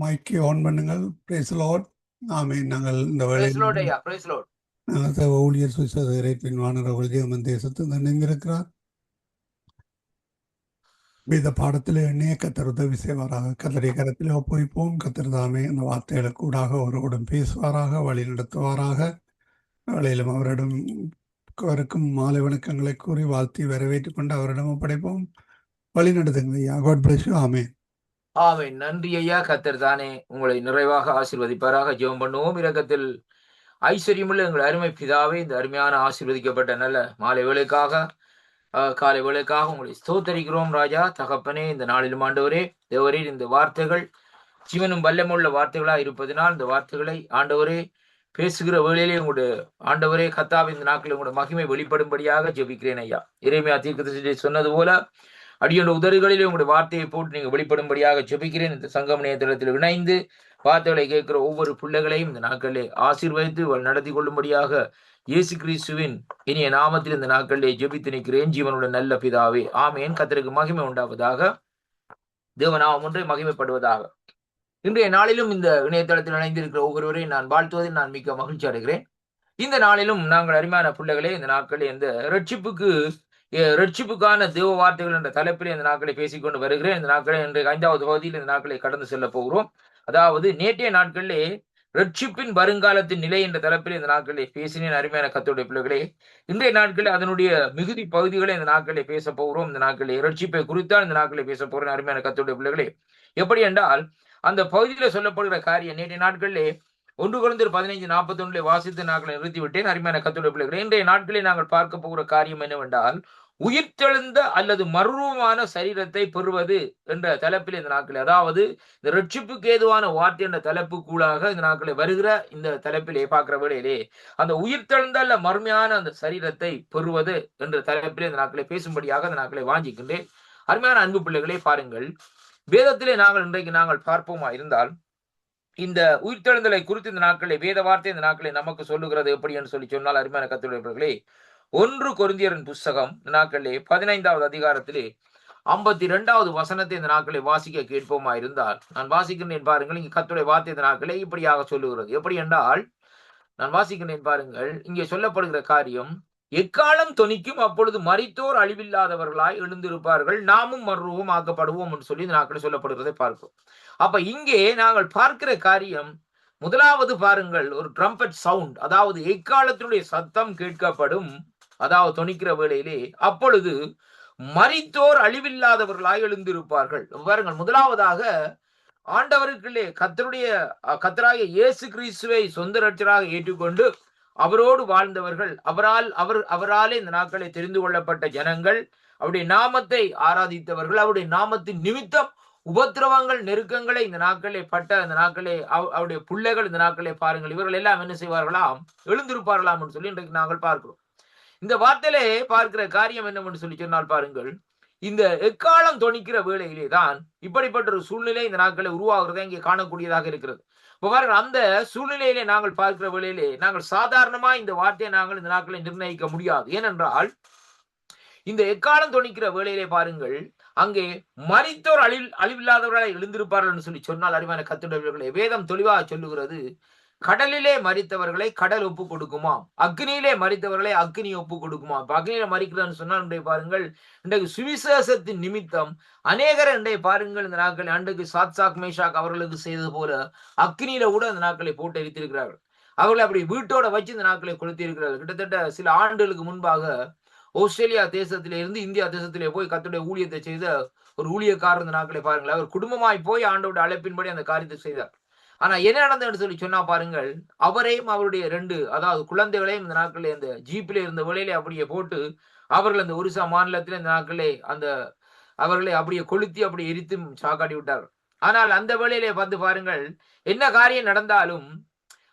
மைக்கை ஆன் பண்ணுங்கள். Praise lord. Amen. நாங்கள் இந்த பிரைஸ் வேளையில் லார்ட் ஐயா, பிரைஸ் லார்ட். நாங்கள் ஊழியர் சுவிசேஷகரை பின்வானவர் அவர்கள் தேசத்தில் நினைந்திருக்கிறார். இந்த பாடத்தில் எண்ணிய கத்தர் உதவி செய்வாராக. கத்தரை கரத்தில் ஒப்புவிப்போம். கத்தர் தாமே அந்த வார்த்தைகளுக்கு கூடாக அவரோடும் பேசுவாராக, வழி நடத்துவாராக. வேளையிலும் அவருக்கும் மாலை வணக்கங்களை கூறி வாழ்த்தி வரவேற்றுக் கொண்டு அவரிடம் ஒப்படைப்போம். வழி நடத்துங்கள் ஐயா. God bless you. Amen. Amen. நன்றி ஐயா. கர்த்தர் தானே உங்களை நிறைவாக ஆசீர்வதிப்பாராக. ஜெபம் பண்ணுவோம். இரக்கத்தில் ஐஸ்வர்யமுள்ள எங்கள் அருமை பிதாவே, இந்த அருமையான ஆசீர்வதிக்கப்பட்ட நல்ல மாலை வேளைக்காக காலை வேளைக்காக உங்களை ஸ்தோத்தரிக்கிறோம் ராஜா. தகப்பனே, இந்த நாளிலும் ஆண்டவரே தேவரே, இந்த வார்த்தைகள் ஜீவனும் வல்லமுள்ள வார்த்தைகளாக இருப்பதனால் இந்த வார்த்தைகளை ஆண்டவரே பேசுகிற வேளையிலே உங்களுடைய ஆண்டவரே கர்த்தாவே இந்த நாட்களில் உங்களுடைய மகிமை வெளிப்படும்படியாக ஜெபிக்கிறேன் ஐயா. இறைமையா தீர்க்கதரிசி சொன்னது போல அடியோட உதறுகளிலே உங்களுடைய வார்த்தையை போட்டு நீங்க வெளிப்படும்படியாக ஜெபிக்கிறேன். இந்த சங்கம் நேரத்தில் இணைந்து வார்த்தைகளை கேட்கிற ஒவ்வொரு பிள்ளைகளையும் இந்த நாட்களிலே ஆசீர்வதித்து நடத்தி கொள்ளும்படியாக இயேசு கிறிஸ்துவின் இனிய நாமத்தில் இந்த நாட்களிலே ஜெபித்து நிற்கிறேன் ஜீவனுடைய நல்ல பிதாவே. ஆமேன். கர்த்தருக்கு மகிமை உண்டாவதாக. தேவநாமம் ஒன்றே மகிமைப்படுவதாக. இன்றைய நாளிலும் இந்த இணையதளத்தில் இணைந்திருக்கிற ஒவ்வொருவரையும் நான் வாழ்த்துவதில் நான் மிக்க மகிழ்ச்சி அடைகிறேன். இந்த நாளிலும் நாங்கள் அருமையான பிள்ளைகளே இந்த நாட்களில் இந்த ரட்சிப்புக்கான தேவ வார்த்தைகள் என்ற தலைப்பில் இந்த நாட்களை பேசிக்கொண்டு வருகிறேன். இந்த நாட்களை இன்றைய 5வது பகுதியில் இந்த நாட்களை கடந்து செல்ல போகிறோம். அதாவது நேற்றைய நாட்களிலே ரட்சிப்பின் வருங்காலத்தின் நிலை என்ற தலைப்பில் இந்த நாட்களில் பேசினேன். அருமையான கர்த்தருடைய பிள்ளைகளே, இன்றைய நாட்களில் அதனுடைய மிகுதி பகுதிகளை இந்த நாட்களில் பேச போகிறோம். இந்த நாட்களில் ரட்சிப்பை குறித்தான் இந்த நாட்களில் பேச போகிறேன். அருமையான கர்த்தருடைய பிள்ளைகளே, எப்படி என்றால் அந்த பகுதியில சொல்லப்படுகிற காரியம் நேற்றைய நாட்களிலே 1 கொரிந்தியர் 15:41 வாசித்த நாட்களை நிறுத்திவிட்டேன். அருமையான கர்த்தருடைய பிள்ளைகளே, இன்றைய நாட்களில் நாங்கள் பார்க்க போகிற காரியம் என்னவென்றால் உயிர்த்தெழுந்த அல்லது மர்வமான சரீரத்தை பெறுவது என்ற தலைப்பில் இந்த நாட்களில், அதாவது இந்த ரட்சிப்புக்கு ஏதுவான வார்த்தை என்ற தலைப்புக்குள்ளாக இந்த நாட்களில் வருகிற இந்த தலைப்பிலே பார்க்கிற வேளையிலே அந்த உயிர்த்தெழுந்த அல்ல மர்மையான அந்த சரீரத்தை பெறுவது என்ற தலைப்பிலே இந்த நாட்களை பேசும்படியாக இந்த நாட்களை வாஞ்சிக்கின்றேன். அருமையான அன்பு பிள்ளைகளே, பாருங்கள், வேதத்திலே இன்றைக்கு நாங்கள் பார்ப்போமா இருந்தால் இந்த உயிர்த்தெழுந்தலை குறித்து இந்த நாட்களை வேத வார்த்தை இந்த நாட்களை நமக்கு சொல்லுகிறது எப்படி என்று சொல்லி சொன்னால், அருமையான கர்த்தருடைய 1 கொரிந்தியரின் புஸ்தகம் இந்த நாட்களிலே 15வது அதிகாரத்திலே 52வது வசனத்தை இந்த நாட்களை வாசிக்க கேட்போமா இருந்தால், நான் வாசிக்கிறேன் பாருங்கள். இங்கே கர்த்தருடைய வார்த்தை இந்த நாட்களை இப்படியாக சொல்லுகிறது. எப்படி என்றால், நான் வாசிக்கிறேன் பாருங்கள். இங்கே சொல்லப்படுகிற காரியம், எக்காலம் தொனிக்கும் அப்பொழுது மரித்தோர் அழிவில்லாதவர்களாய் எழுந்திருப்பார்கள், நாமும் மறுரூபம் ஆக்கப்படுவோம் என்று சொல்லி இந்த நாட்களில் சொல்லப்படுகிறதை பார்க்கிறோம். அப்ப இங்கே நாங்கள் பார்க்கிற காரியம், முதலாவது பாருங்கள், ஒரு ட்ரம்பட் சவுண்ட், அதாவது எக்காலத்தினுடைய சத்தம் கேட்கப்படும், அதாவது தொனிக்கிற வேளையிலே அப்பொழுது மரித்தோர் அழிவில்லாதவர்களாய் எழுந்திருப்பார்கள். பாருங்கள், முதலாவதாக ஆண்டவருக்குள்ளே கர்த்தராகிய இயேசு கிறிஸ்துவை சொந்த ரட்சகராக ஏற்றுக்கொண்டு அவரோடு வாழ்ந்தவர்கள், அவராலே இந்த நாட்களை தெரிந்து கொள்ளப்பட்ட ஜனங்கள், அவருடைய நாமத்தை ஆராதித்தவர்கள், அவருடைய நாமத்தின் நிமித்தம் உபத்திரவங்கள் நெருக்கங்களை இந்த நாட்களே பட்ட இந்த நாட்களே அவருடைய பிள்ளைகள் இந்த நாட்களே பாருங்கள், இவர்கள் எல்லாம் என்ன செய்வார்களாம்? எழுந்திருப்பார்களாம் என்று சொல்லி இன்றைக்கு நாங்கள் பார்க்கிறோம். இந்த வார்த்தையிலே பார்க்கிற காரியம் என்னவென்று சொல்லி சொன்னால் பாருங்கள், இந்த எக்காலம் தொனிக்கிற வேளையிலே தான் இப்படிப்பட்ட ஒரு சூழ்நிலை இந்த நாட்களை உருவாகிறதை இங்கே காணக்கூடியதாக இருக்கிறது. இப்ப பாருங்கள், அந்த சூழ்நிலையிலே நாங்கள் பார்க்கிற வேளையிலே நாங்கள் சாதாரணமா இந்த வார்த்தையை நாங்கள் இந்த நாட்களை நிர்ணயிக்க முடியாது. ஏனென்றால் இந்த எக்காலம் தொனிக்கிற வேளையிலே பாருங்கள், அங்கே மரித்தோர் அழிவில்லாதவர்களை எழுந்திருப்பார்கள் என்று சொல்லி சொன்னால், அறிவான கர்த்தருடைய வேதம் தெளிவாக சொல்லுகிறது, கடலிலே மரித்தவர்களை கடல் ஒப்பு கொடுக்குமாம், அக்னியிலே மரித்தவர்களை அக்னி ஒப்பு கொடுக்குமாம். இப்ப அக்னியில மறிக்கிறதுன்னு சொன்னால் இன்றைய பாருங்கள், இன்றைக்கு சுவிசேஷத்தின் நிமித்தம் அநேகர் இன்றைய பாருங்கள் இந்த நாட்களை அன்றைக்கு சாத்சாக் மேஷாக் அவர்களுக்கு செய்தது போல அக்னியில கூட இந்த நாட்களை போட்டு எரித்திருக்கிறார்கள். அவர்களை அப்படி வீட்டோட வச்சு இந்த நாட்களை கொளுத்தி இருக்கிறார்கள். கிட்டத்தட்ட சில ஆண்டுகளுக்கு முன்பாக ஆஸ்திரேலியா தேசத்திலே இருந்து இந்தியா தேசத்திலே போய் கர்த்தருடைய ஊழியத்தை செய்த ஒரு ஊழியக்காரர் இந்த நாட்களை பாருங்கள், அவர் குடும்பமாய் போய் ஆண்டோட அழைப்பின்படி அந்த காரியத்தை செய்தார். ஆனா என்ன நடந்ததுன்னு சொல்லி சொன்னா பாருங்கள், அவரையும் அவருடைய 2 அதாவது குழந்தைகளையும் இந்த நாட்களிலே அந்த ஜீப்பிலே இருந்த வேளையிலே அப்படியே போட்டு அவர்கள் அந்த ஒரிசா மாநிலத்திலே இந்த நாட்களே அவர்களை அப்படியே கொளுத்தி அப்படியே எரித்து சாக்காடி விட்டார்கள். ஆனால் அந்த வேளையிலே வந்து பாருங்கள், என்ன காரியம் நடந்தாலும்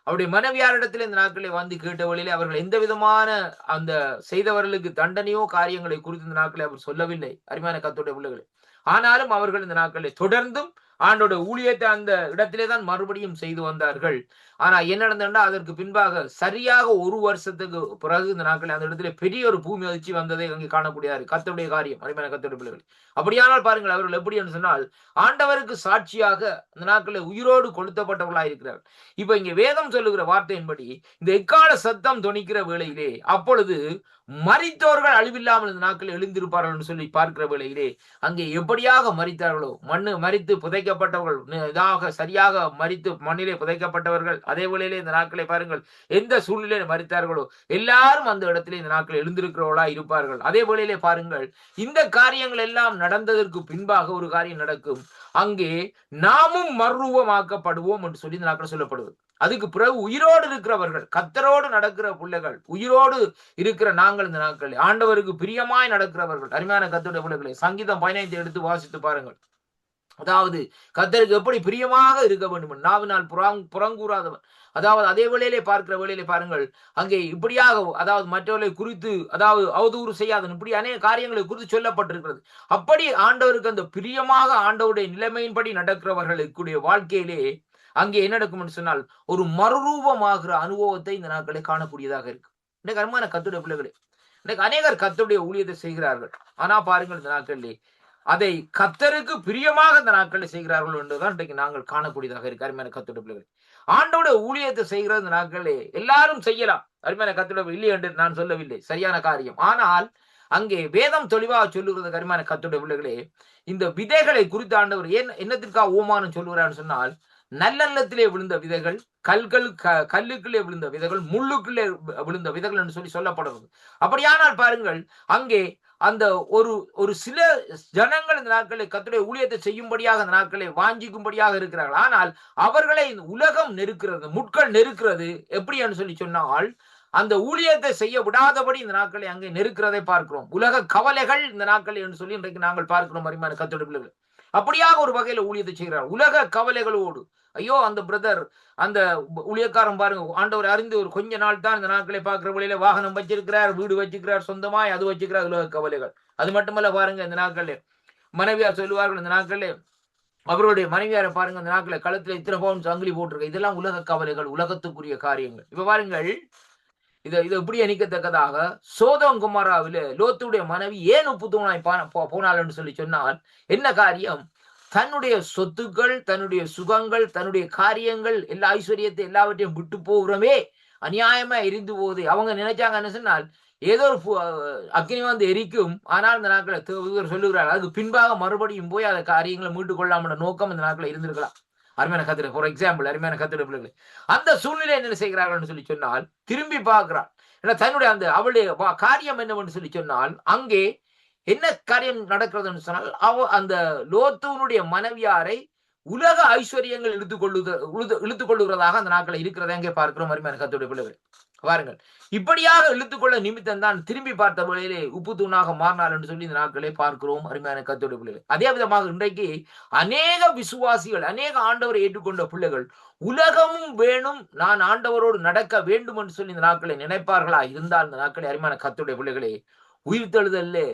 அவருடைய மனைவியாரிடத்தில் இந்த நாட்களை வந்து கேட்ட வழியிலே அவர்கள் எந்த விதமான அந்த செய்தவர்களுக்கு தண்டனையோ காரியங்களை குறித்து இந்த நாட்களை அவர் சொல்லவில்லை. அருமையான கர்த்தருடைய பிள்ளைகளே, ஆனாலும் அவர்கள் இந்த நாட்களை தொடர்ந்தும் ஆண்டோட ஊழியத்தை அந்த இடத்திலே தான் மறுபடியும் செய்து வந்தார்கள். ஆனா என்ன நடந்ததுன்னா, அதற்கு பின்பாக சரியாக 1 வருஷத்துக்கு பிறகு இந்த நாட்களில் அந்த இடத்திலே பெரிய ஒரு பூமி அதிர்ச்சி வந்ததை அங்கே காணக்கூடியது. கர்த்தருடைய காரியம். அருமையான கர்த்தருடைய பிள்ளைகளே. அப்படியானால் பாருங்கள், அவர்கள் எப்படி என்று சொன்னால், ஆண்டவருக்கு சாட்சியாக அந்த நாட்களில் உயிரோடு கொளுத்தப்பட்டவர்களாய் இருக்கிறார்கள். இப்ப இங்க வேதம் சொல்லுகிற வார்த்தையின்படி, இந்த எக்கால சத்தம் தொனிக்கிற வேளையிலே, அப்பொழுது மரித்தோர்கள் அழிவில்லாமல் இந்த நாட்களில் எழுந்திருப்பார்கள் என்று சொல்லி பார்க்கிற வேளையிலே, அங்கே எப்படியாக மரித்தார்களோ, மரித்து புதைக்கப்பட்டவர்கள் இதாக சரியாக மரித்து மண்ணிலே புதைக்கப்பட்டவர்கள், அதே வேளையிலே இந்த நாட்களை பாருங்கள், எந்த சூழ்நிலையில் மரித்தார்களோ எல்லாரும் அந்த இடத்திலே இந்த நாட்கள் எழுந்திருக்கிறவர்களா இருப்பார்கள். அதே வேளையிலே பாருங்கள், இந்த காரியங்கள் எல்லாம் நடந்ததற்கு பின்பாக ஒரு காரியம் நடக்கும். அங்கே நாமும் மறுரூபமாக்கப்படுவோம் என்று சொல்லி இந்த நாட்கள் சொல்லப்படுவது. அதுக்கு பிறகு உயிரோடு இருக்கிறவர்கள், கர்த்தரோடு நடக்கிற பிள்ளைகள், உயிரோடு இருக்கிற நாங்கள் இந்த நாட்கள் ஆண்டவருக்கு பிரியமாய் நடக்கிறவர்கள், அருமையான கர்த்தருடைய பிள்ளைகளை, சங்கீதம் 15 எடுத்து வாசித்து பாருங்கள். அதாவது கர்த்தருக்கு எப்படி பிரியமாக இருக்க வேண்டும், நாவினால் புறங்கூறாதவன். அதாவது அதே வேளையிலே பார்க்கிற வேளையிலே பாருங்கள், அங்கே இப்படியாக அதாவது மற்றவர்களை குறித்து அதாவது அவதூறு செய்யாதன், இப்படி அநேக காரியங்களை குறித்து சொல்லப்பட்டிருக்கிறது. அப்படி ஆண்டவருக்கு அந்த பிரியமாக ஆண்டவருடைய நிலைமையின்படி நடக்கிறவர்களுடைய வாழ்க்கையிலே அங்கே என்ன நடக்கும் என்று சொன்னால், ஒரு மறுரூபமாகிற அனுபவத்தை இந்த நாட்களை காணக்கூடியதாக இருக்கு. இன்னைக்கு அருமையான கர்த்தருடைய பிள்ளைகளே, இன்னைக்கு அநேகர் கர்த்தருடைய ஊழியத்தை செய்கிறார்கள். ஆனா பாருங்கள், இந்த நாட்களிலே அதை கர்த்தருக்கு பிரியமாக இந்த நாட்களில் செய்கிறார்கள் என்றுதான் இன்றைக்கு நாங்கள் காணக்கூடியதாக இருக்கு. அருமையான கர்த்தருடைய பிள்ளைகளே, ஆண்டோட ஊழியத்தை செய்கிறது இந்த நாட்களிலே எல்லாரும் செய்யலாம். அருமையான கர்த்தருடைய இல்லை என்று நான் சொல்லவில்லை, சரியான காரியம். ஆனால் அங்கே வேதம் தெளிவாக சொல்லுகிறது. அருமையான கர்த்தருடைய பிள்ளைகளே, இந்த விதைகளை குறித்து ஆண்டவர் என்னத்திற்காக ஓமானம் சொல்லுகிறான்னு சொன்னால், நல்லெண்ணத்திலே விழுந்த விதைகள், கல்லுக்குள்ளே விழுந்த விதைகள், முள்ளுக்குள்ளே விழுந்த விதைகள் என்று சொல்லி சொல்லப்படுறது. அப்படியானால் பாருங்கள், அங்கே அந்த ஒரு சில ஜனங்கள் இந்த நாட்களை கர்த்தருடைய ஊழியத்தை செய்யும்படியாக இந்த நாட்களை வாஞ்சிக்கும்படியாக இருக்கிறார்கள். ஆனால் அவர்களை உலகம் நெருக்கிறது, முட்கள் நெருக்கிறது. எப்படி என்று சொல்லி சொன்னால், அந்த ஊழியத்தை செய்ய விடாதபடி இந்த நாட்களை அங்கே நெருக்கிறதை பார்க்கிறோம். உலக கவலைகள் இந்த நாட்கள் என்று சொல்லி இன்றைக்கு நாங்கள் பார்க்கிறோம். அருமையான கர்த்தருடைய பிள்ளைகளே, அப்படியாக ஒரு வகையில ஊழியத்தை செய்கிறார் உலக கவலைகளோடு. ஐயோ, அந்த பிரதர், அந்த ஊழியக்காரன் பாருங்க, ஆண்டவர் அறிந்து ஒரு கொஞ்ச நாள் தான் இந்த நாட்களை பார்க்கிற வழியில வாகனம் வச்சிருக்கிறார், வீடு வச்சுக்கிறார், சொந்தமாய் அது வச்சுக்கிறார். உலக கவலைகள். அது மட்டுமல்ல பாருங்க, இந்த நாட்களே மனைவியார் சொல்லுவார்கள், இந்த நாட்களே அவருடைய மனைவியாரை பாருங்க, இந்த நாட்கள கழுத்துல இத்தனை பவுன் சங்கிலி போட்டிருக்க. இதெல்லாம் உலக கவலைகள், உலகத்துக்குரிய காரியங்கள். இப்ப பாருங்கள், இதை எப்படி எண்ணிக்கத்தக்கதாக சோதோம் குமாராவில லோத்துடைய மனைவி ஏன் உப்பு தூணாய் போனாள் என்று சொல்லி சொன்னால், என்ன காரியம்? தன்னுடைய சொத்துக்கள், தன்னுடைய சுகங்கள், தன்னுடைய காரியங்கள், எல்லா ஐஸ்வர்யத்தை எல்லாவற்றையும் விட்டு போகிறமே அநியாயமா எரிந்து போகுது. அவங்க நினைச்சாங்க என்ன சொன்னால், ஏதோ ஒரு அக்னி வந்து எரிக்கும். ஆனால் இந்த நாட்களை சொல்லுகிறார், அதுக்கு பின்பாக மறுபடியும் போய் அந்த காரியங்களை மீட்டுக் கொள்ளாம நோக்கம் இந்த நாட்களை இருந்திருக்கலாம். அருமையான கத்திர ஃபார் எக்ஸாம்பிள், அருமையான கத்திர பிள்ளைகளை அந்த சூழ்நிலை என்ன செய்கிறார்கள் சொல்லி சொன்னால், திரும்பி பார்க்கிறார். ஏன்னா தன்னுடைய அந்த அவளுடைய காரியம் என்னவென்று சொல்லி சொன்னால், அங்கே என்ன காரியம் நடக்கிறதுன்னு சொன்னால், அந்த லோத்துனுடைய மனைவியாரை உலக ஐஸ்வர்யங்கள் இழுத்துக் கொள்ளுகிறதாக அந்த நாட்களை இருக்கிறத அங்கே பார்க்கிறோம். அருமையான கர்த்தருடைய பிள்ளைகளே, பாருங்கள், இப்படியாக இழுத்துக்கொள்ள நிமித்தம் தான் திரும்பி பார்த்த வேளையிலே உப்பு தூணாக மாறினார் என்று சொல்லி இந்த நாட்களை பார்க்கிறோம். அருமையான கர்த்தருடைய பிள்ளைகள், அதே விதமாக இன்றைக்கு அநேக விசுவாசிகள், அநேக ஆண்டவரை ஏற்றுக்கொண்ட பிள்ளைகள் உலகமும் வேணும், நான் ஆண்டவரோடு நடக்க வேண்டும் என்று சொல்லி இந்த நாட்களை நினைப்பார்களா இருந்தால், இந்த நாட்களை அருமையான கர்த்தருடைய பிள்ளைகளே, உயிர்த்தெழுதல்ல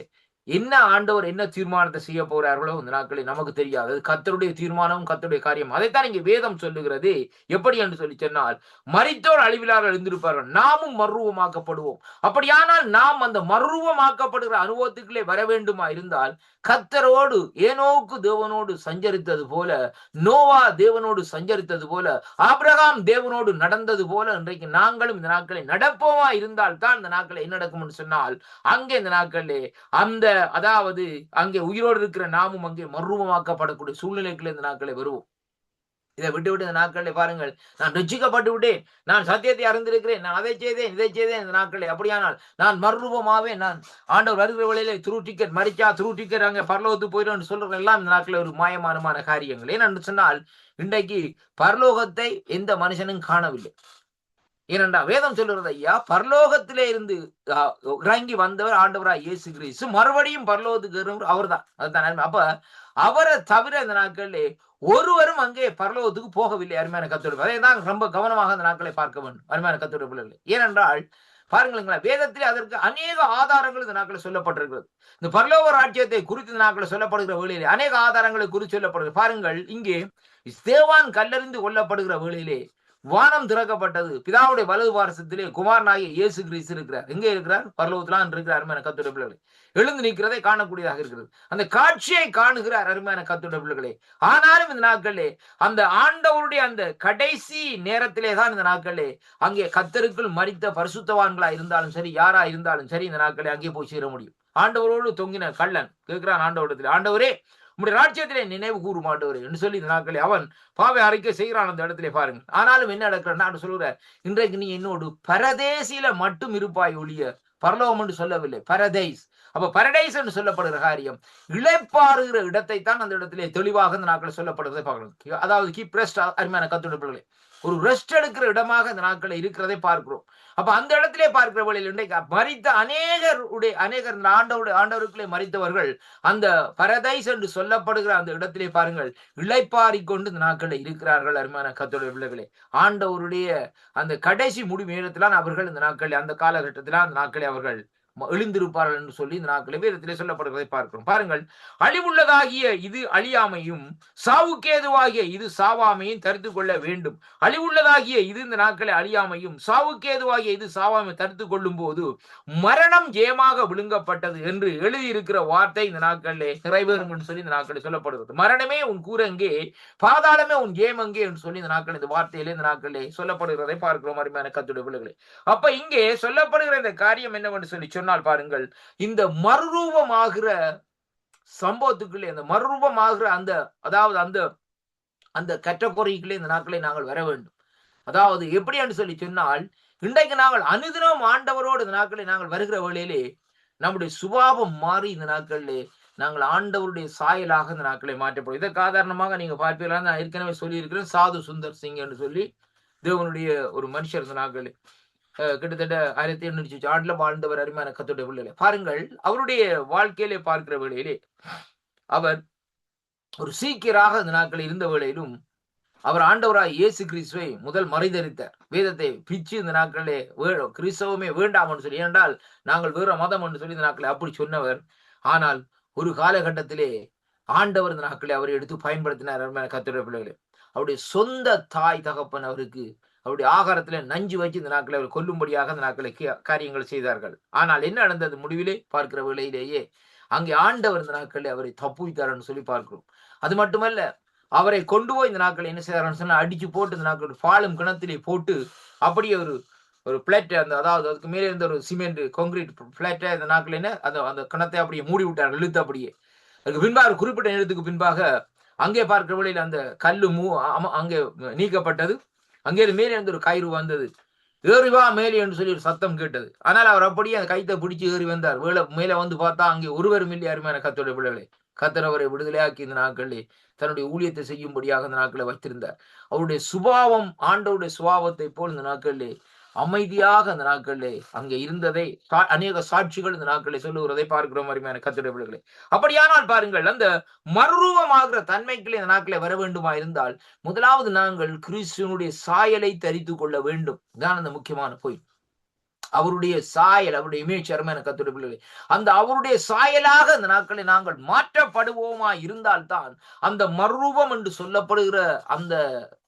என்ன ஆண்டவர் என்ன தீர்மானத்தை செய்ய போறார்களோ இந்த நாட்களில் நமக்கு தெரியாது. கர்த்தருடைய தீர்மானம், கர்த்தருடைய காரியம். அதைத்தான் இங்கே வேதம் சொல்லுகிறது. எப்படி என்று சொல்லி சொன்னால், மரித்தோர் அழிவிலார்கள் எழுந்திருப்பார்கள், நாமும் மறுரூபமாக்கப்படுவோம். அப்படியானால் நாம் அந்த மறுரூபமாக்கப்படுகிற அனுபவத்துக்குள்ளே வர வேண்டுமா இருந்தால், கர்த்தரோடு ஏனோக்கு தேவனோடு சஞ்சரித்தது போல, நோவா தேவனோடு சஞ்சரித்தது போல, ஆபிரகாம் தேவனோடு நடந்தது போல இன்றைக்கு நாங்களும் இந்த நாட்களை நடப்போமா இருந்தால் தான் இந்த நாட்களை என்ன நடக்கும் என்று சொன்னால், அங்கே இந்த நாட்களிலே அந்த அதாவது அங்கே உயிரோடு இருக்கிற நாமும் அங்கே மறுரூபமாக்கப்படக்கூடிய சூழ்நிலைக்குள்ள இந்த நாட்களை வருவோம். இதை விட்டு இந்த நாட்களை பாருங்கள், நான் ரட்சிக்கப்பட்டு விட்டேன், நான் சத்தியத்தை அறிந்திருக்கிறேன், நான் அதை செய்தேன், இதை செய்தேன் இந்த நாட்களை. அப்படியானால் நான் மறுரூபமாவே நான் ஆண்டவர் வருகிற வழியிலே த்ரூ டிக்கெட் மறிச்சா த்ரூ டிக்கெட் அங்கே பரலோகத்துக்கு போயிடும் சொல்றது எல்லாம் இந்த நாட்களில் ஒரு மாயமானமான காரியங்கள். ஏனென்று சொன்னால், இன்றைக்கு பரலோகத்தை எந்த மனுஷனும் காணவில்லை. ஏனென்றா வேதம் சொல்லுறது, ஐயா, பரலோகத்திலே இருந்து இறங்கி வந்தவர் ஆண்டவராய் இயேசு கிறிஸ்து, மறுபடியும் பரலோகத்துக்கு அவர் தான். அதுதான். அப்ப அவரை தவிர இந்த நாட்களிலே ஒருவரும் அங்கே பரலோகத்துக்கு போகவில்லை. அருமையான கர்த்தருடைய, அதை தான் ரொம்ப கவனமாக அந்த நாட்களை பார்க்க வேண்டும். அருமையான கர்த்தருடைய பிள்ளைகளே, ஏனென்றால் பாருங்களேன், வேதத்திலே அதற்கு அநேக ஆதாரங்கள் இந்த நாட்களில் சொல்லப்பட்டிருக்கிறது. இந்த பரலோக ராஜ்யத்தை குறித்து இந்த நாட்களில் சொல்லப்படுகிற வேளையிலே அநேக ஆதாரங்களை குறித்து சொல்லப்படுகிறது. பாருங்கள், இங்கே ஸ்தேவான் கல்லெறிந்து கொல்லப்படுகிற வேளையிலே வானம் திறக்கப்பட்டது. பிதாவுடைய வலது பாரசத்திலே குமாரனாகிய இயேசு கிறிஸ்து இருக்கிறார். எங்கே இருக்கிறார்? பரலோகத்திலான் இருக்கிறார். அருமையான கர்த்தருடைய பிள்ளைகளே, எழுந்து நிற்கிறதை காணக்கூடியதாக இருக்கிறது. அந்த காட்சியை காணுகிறார். அருமையான கர்த்தருடைய பிள்ளைகளே, ஆனாலும் இந்த நாட்களிலே அந்த ஆண்டவருடைய அந்த கடைசி நேரத்திலே தான் இந்த நாட்களிலே அங்கே கர்த்தருக்குள் மரித்த பரிசுத்தவான்களா இருந்தாலும் சரி, யாரா இருந்தாலும் சரி, இந்த நாட்களிலே அங்கே போய் சேர முடியும். ஆண்டவரோடு தொங்கின கள்ளன் கேட்கிறான் ஆண்டவரிடத்தில், ஆண்டவரே உம்முடைய ராஜ்யத்திலே நினைவு கூறும் ஆண்டவரே என்று சொல்லி இந்த நாட்களே அவன் பாவை அறிக்கை செய்கிறான் அந்த இடத்திலே. பாருங்க, ஆனாலும் என்ன நடக்கிறான் சொல்லுற, இன்றைக்கு நீ என்னோடு பரதேசில மட்டும் இருப்பாய் ஒழிய பரலோகம் என்று சொல்லவில்லை, பரதேஸ். அப்ப பரடைஸ் என்று சொல்லப்படுகிற காரியம் இளைப்பாறுகிற இடத்தை தான் அந்த இடத்திலே தெளிவாக இந்த நாட்கள் சொல்லப்படுறதை பார்க்கணும். அதாவது கீப் ரெஸ்ட். அருமையான கத்துடைப்புகளே, ஒரு ரெஸ்ட் எடுக்கிற இடமாக இந்த நாட்களில் இருக்கிறதை பார்க்கிறோம். அப்ப அந்த இடத்திலே பார்க்கிற வழியில் இன்றைக்கு மரித்த அநேகர் ஆண்டவருக்குள்ளே மரித்தவர்கள் அந்த பரதைஸ் என்று சொல்லப்படுகிற அந்த இடத்திலே பாருங்கள் இளைப்பாறிக்கொண்டு இந்த நாட்களில் இருக்கிறார்கள். அருமையான கர்த்தருடைய பிள்ளைகளே, ஆண்டவருடைய அந்த கடைசி முடிவு நேரத்திலான் அவர்கள் இந்த நாட்களில், அந்த காலகட்டத்தில அந்த நாட்களில் அவர்கள் எழுந்திருப்பார்கள் என்று சொல்லி இந்த நாட்களை வேதத்திலே சொல்லப்படுவதை பார்க்கிறோம். பாருங்கள், அழிவுள்ளதாகிய இது அழியாமையும் சாவுக்கேதுவாகிய இது சாவாமையும் தரித்து கொள்ள வேண்டும். அழிவுள்ளதாகிய இது இந்த நாட்களை அழியாமையும் சாவுக்கேதுவாகிய இது சாவாமை தரித்து கொள்ளும் போது மரணம் ஜெயமாக விழுங்கப்பட்டது என்று எழுதியிருக்கிற வார்த்தை இந்த நாட்களிலே நிறைவேறும் என்று சொல்லி இந்த நாட்களில் சொல்லப்படுகிறது. மரணமே உன் கூரங்கே, பாதாளமே உன் ஜெயம் அங்கே என்று சொல்லி இந்த நாட்கள் இந்த வார்த்தையிலே இந்த நாட்களிலே சொல்லப்படுகிறதை பார்க்கிறோம். அருமையான கர்த்தருடைய பிள்ளைகளே, அப்ப இங்கே சொல்லப்படுகிற இந்த காரியம் என்னவென்று சொல்லி சொன்னால் பாருங்கள், இந்த மறுரூபமாகிற சம்பவத்துக்குள்ளே, அந்த மறுரூபமாகிற அந்த அதாவது அந்த அந்த கேட்டகரிக்குள்ளே இந்த நாட்களை நாங்கள் வர வேண்டும். அதாவது எப்படி என்று சொல்லி சொன்னால், இன்றைக்கு நாங்கள் அனுதினம் ஆண்டவரோடு இந்த நாட்களை நாங்கள் வருகிற வேளையிலே நம்முடைய சுபாவம் மாறி இந்த நாட்களிலே நாங்கள் ஆண்டவருடைய சாயலாக இந்த நாட்களை மாற்றப்படும். இதற்கு ஆதாரணமாக நீங்க பார்ப்பீங்களா, நான் ஏற்கனவே சொல்லி இருக்கிறேன், சாது சுந்தர் சிங் என்று சொல்லி தேவனுடைய ஒரு மனுஷர் இந்த நாட்களில் கிட்டத்தட்ட 1800 ஆண்டுல வாழ்ந்தவர். அருமையான கர்த்தருடைய பிள்ளைகளே, பாருங்கள், அவருடைய வாழ்க்கையிலே பார்க்கிற வேளையிலே அவர் ஒரு சீக்கியராக இந்த நாட்களில் இருந்த வேளையிலும் அவர் ஆண்டவராய் இயேசு கிறிஸ்துவை முதல் மறைதரித்தார். வேதத்தை பிச்சு இந்த நாட்களிலே கிறிஸ்தவமே வேண்டாம் என்று சொல்லி, ஏனென்றால் நாங்கள் வேற மதம் என்று சொல்லி இந்த நாட்களை அப்படி சொன்னவர். ஆனால் ஒரு காலகட்டத்திலே ஆண்டவர் இந்த நாட்களை அவரை எடுத்து பயன்படுத்தினார். அருமையான கர்த்தருடைய பிள்ளைகளே, அவருடைய சொந்த தாய் தகப்பன் அவருக்கு அவருடைய ஆகாரத்துல நஞ்சு வச்சு இந்த நாட்களை அவர் கொல்லும்படியாக இந்த நாட்களை காரியங்கள் செய்தார்கள். ஆனால் என்ன நடந்தது? முடிவிலே பார்க்கிற வேளையிலேயே அங்கே ஆண்டவர் இந்த நாட்களில் அவரை தப்புவித்தார்னு சொல்லி பார்க்கிறோம். அது மட்டுமல்ல, அவரை கொண்டு போய் இந்த நாட்களை என்ன செய்யறாருன்னு சொன்னா அடிச்சு போட்டு இந்த நாட்கள் பாலும் கிணத்திலே போட்டு அப்படியே ஒரு பிளேட், அந்த அதாவது அதுக்கு மேலே இருந்த ஒரு சிமெண்ட் கான்கிரீட் பிளேட்டை இந்த நாட்கள் என்ன அந்த கிணத்தை அப்படியே மூடி விட்டார்கள், இழுத்து. அப்படியே அதுக்கு பின்பாக ஒரு குறிப்பிட்ட நேரத்துக்கு பின்பாக அங்கே பார்க்கிற வழியில் அந்த கல்லு அங்கே நீக்கப்பட்டது. அங்கே மேலே இருந்து ஒரு கயிறு வந்தது, ஏறிவா மேலே என்று சொல்லி ஒரு சத்தம் கேட்டது. ஆனால் அவர் அப்படியே அந்த கைத்தை பிடிச்சு ஏறி வந்தார். மேலே வந்து பார்த்தா அங்கே ஒருவரும் இல்லை. அருமையான கர்த்தருடைய பிள்ளைகளே, கர்த்தர் அவரை விடுதலையாக்கி இந்த நாட்களிலே தன்னுடைய ஊழியத்தை செய்யும்படியாக இந்த நாட்களை வைத்திருந்தார். அவருடைய சுபாவம் ஆண்டவருடைய சுபாவத்தை போல் இந்த நாட்களிலே அமைதியாக அந்த நாட்களிலே அங்கே இருந்ததை அநேக சாட்சிகள் இந்த நாட்களை சொல்லுகிறதை பார்க்கிறோம். அருமையான கர்த்தருடைய பிள்ளைகளே, அப்படியானால் பாருங்கள், அந்த மறுரூபமாகிற தன்மைக்குள்ளே இந்த நாட்களை வர வேண்டுமா இருந்தால் முதலாவது நாங்கள் கிறிஸ்துவனுடைய சாயலை தரித்து கொள்ள வேண்டும். இதுதான் அந்த முக்கியமான பொய். அவருடைய சாயல், அவருடைய இமேஜ். அருமையான கர்த்தருடைய பிள்ளைகளே, அந்த அவருடைய சாயலாக அந்த நாட்களை நாங்கள் மாற்றப்படுவோமா இருந்தால்தான் அந்த மறுரூபம் என்று சொல்லப்படுகிற அந்த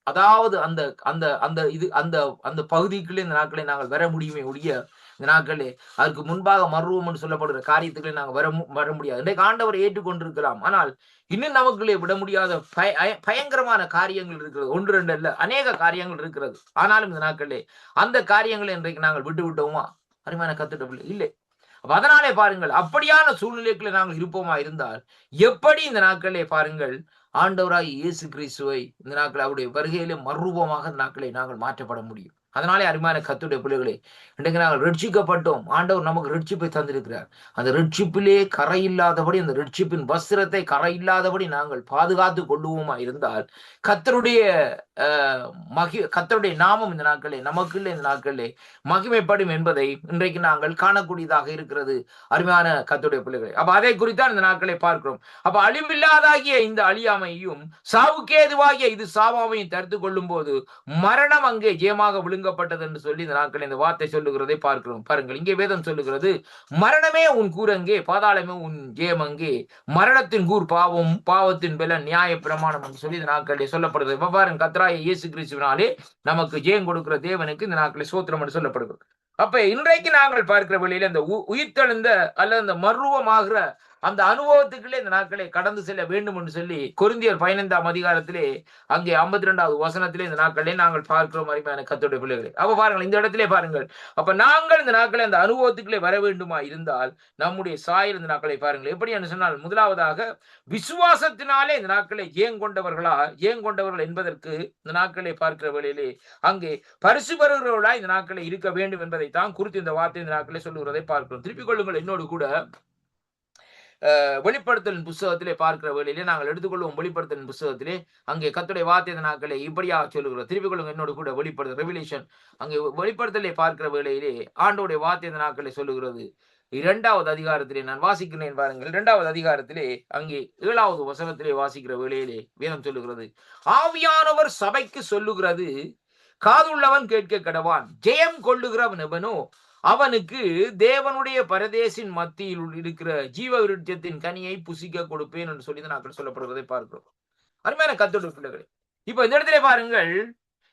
அதாவது அந்த அந்த அந்த இது அந்த அந்த பகுதிக்குள்ளே இந்த நாட்களை நாங்கள் வர முடியுமே ஒழிய இந்த நாட்களே அதற்கு முன்பாக மறுரூபம் என்று சொல்லப்படுகிற காரியத்துக்களை நாங்கள் வர முடியாது. இன்றைக்கு ஆண்டவரை ஏற்றுக்கொண்டிருக்கலாம், ஆனால் இன்னும் நமக்குள்ளே விட முடியாத பயங்கரமான காரியங்கள் இருக்கிறது. ஒன்று ரெண்டு அல்ல, அநேக காரியங்கள் இருக்கிறது. ஆனாலும் இந்த நாட்களே அந்த காரியங்களை இன்றைக்கு நாங்கள் விட்டு விட்டோமா? அருமையான கர்த்தருடைய இல்லை. அதனாலே பாருங்கள், அப்படியான சூழ்நிலைக்குள்ள நாங்கள் இருப்போமா இருந்தால் எப்படி இந்த நாட்களே பாருங்கள் ஆண்டவராய் இயேசு கிறிஸ்துவை இந்த நாட்கள் அவருடைய வருகையிலே மறுரூபமாக இந்த நாட்களை நாங்கள் மாற்றப்பட முடியும். அதனாலே அருமையான கர்த்தருடைய பிள்ளைகளே, இன்றைக்கு நாங்கள் ரட்சிக்கப்பட்டோம். ஆண்டவர் நமக்கு ரட்சிப்பை தந்திருக்கிறார். அந்த ரட்சிப்பிலே கரை இல்லாதபடி, அந்த ரட்சிப்பின் வஸ்திரத்தை கரை இல்லாதபடி நாங்கள் பாதுகாத்து கொள்ளுவோமா இருந்தால் கர்த்தருடைய கர்த்தருடைய நாமம் இந்த நாட்களே நமக்குள்ள இந்த நாட்களே மகிமைப்படும் என்பதை இன்றைக்கு நாங்கள் காணக்கூடியதாக இருக்கிறது. அருமையான கர்த்தருடைய பிள்ளைகளே, அப்ப அதை குறித்தான் இந்த நாட்களை பார்க்கிறோம். அப்ப அழிவில்லாதாகிய இந்த அழியாமையும் சாவுக்கேதுவாகிய இது சாவாமையும் தடுத்து கொள்ளும் போது மரணம் அங்கே ஜெயமாக விழுங்க விழுங்கப்பட்டது என்று சொல்லி இந்த நாட்கள் இந்த வார்த்தை சொல்லுகிறதை பார்க்கிறோம். பாருங்கள், இங்கே வேதம் சொல்லுகிறது, மரணமே உன் கூரங்கே, பாதாளமே உன் ஜெயமங்கே, மரணத்தின் கூர் பாவம், பாவத்தின் பலன் நியாய பிரமாணம் என்று சொல்லி இந்த நாட்களிலே சொல்லப்படுகிறது. இப்ப பாருங்க, கர்த்தராகிய இயேசு கிறிஸ்துவினாலே நமக்கு ஜெயம் கொடுக்கிற தேவனுக்கு இந்த நாட்களில் சோத்திரம் என்று சொல்லப்படுகிறது. அப்ப இன்றைக்கு நாங்கள் பார்க்கிற வழியில இந்த உயிர்த்தெழுந்த அல்லது அந்த மர்வமாகிற அந்த அனுபவத்துக்குள்ளே இந்த நாட்களை கடந்து செல்ல வேண்டும் என்று சொல்லி கொரிந்தியர் 15ஆம் அதிகாரத்திலே அங்கே 52வது வசனத்திலே இந்த நாட்களே நாங்கள் பார்க்கிறோம் அருமையான கர்த்தருடைய பிள்ளைகளே. அப்ப பாருங்கள், இந்த இடத்திலே பாருங்கள், அப்ப நாங்கள் இந்த நாட்களை அந்த அனுபவத்துக்குள்ளே வர வேண்டுமா இருந்தால் நம்முடைய சாயல் இந்த நாட்களை பாருங்கள் எப்படி என்று சொன்னால், முதலாவதாக விசுவாசத்தினாலே இந்த நாட்களை ஏங்கொண்டவர்கள் என்பதற்கு இந்த நாட்களை பார்க்கிற வேளையிலே அங்கே பரிசு பெறுகிறவர்களா இந்த நாட்களை இருக்க வேண்டும் என்பதைத்தான் குறித்து இந்த வார்த்தை இந்த நாட்களை சொல்லுகிறதை பார்க்கிறோம். திருப்பிக் கொள்ளுங்கள் என்னோடு கூட வெளிப்படுத்தலின் புஸ்தகத்திலே பார்க்கிற வேளையிலே நாங்கள் எடுத்துக்கொள்வோம். வெளிப்படுத்தலின் புஸ்தகத்திலே அங்கே கர்த்தருடைய வார்த்தை இந்த நாட்களை இப்படியாக சொல்லுகிறோம். திருப்பிக் கொள்ளுங்க என்னோடு கூட வெளிப்படுத்தல் ரெவலேஷன் அங்கே வெளிப்படுத்தலே பார்க்கிற வேளையிலே ஆண்டோடைய வார்த்தை இந்த நாட்களை சொல்லுகிறது. 2வது அதிகாரத்திலே நான் வாசிக்கிறேன் பாருங்கள். 2வது அதிகாரத்திலே அங்கே 7வது வசனத்திலே வாசிக்கிற வேளையிலே வேதம் சொல்லுகிறது, ஆவியானவர் சபைக்கு சொல்லுகிறது, காதுள்ளவன் கேட்க கடவான், ஜெயம் கொள்ளுகிறவன் எவனோ அவனுக்கு தேவனுடைய பரதேசின் மத்தியில் இருக்கிற ஜீவ விருட்சத்தின் கனியை புசிக்க கொடுப்பேன் என்று சொல்லி நாங்கள் சொல்லப்படுவதை பார்க்கிறோம். அருமையான கர்த்தருடைய பிள்ளைகளே, இப்ப இந்த இடத்திலே பாருங்கள்,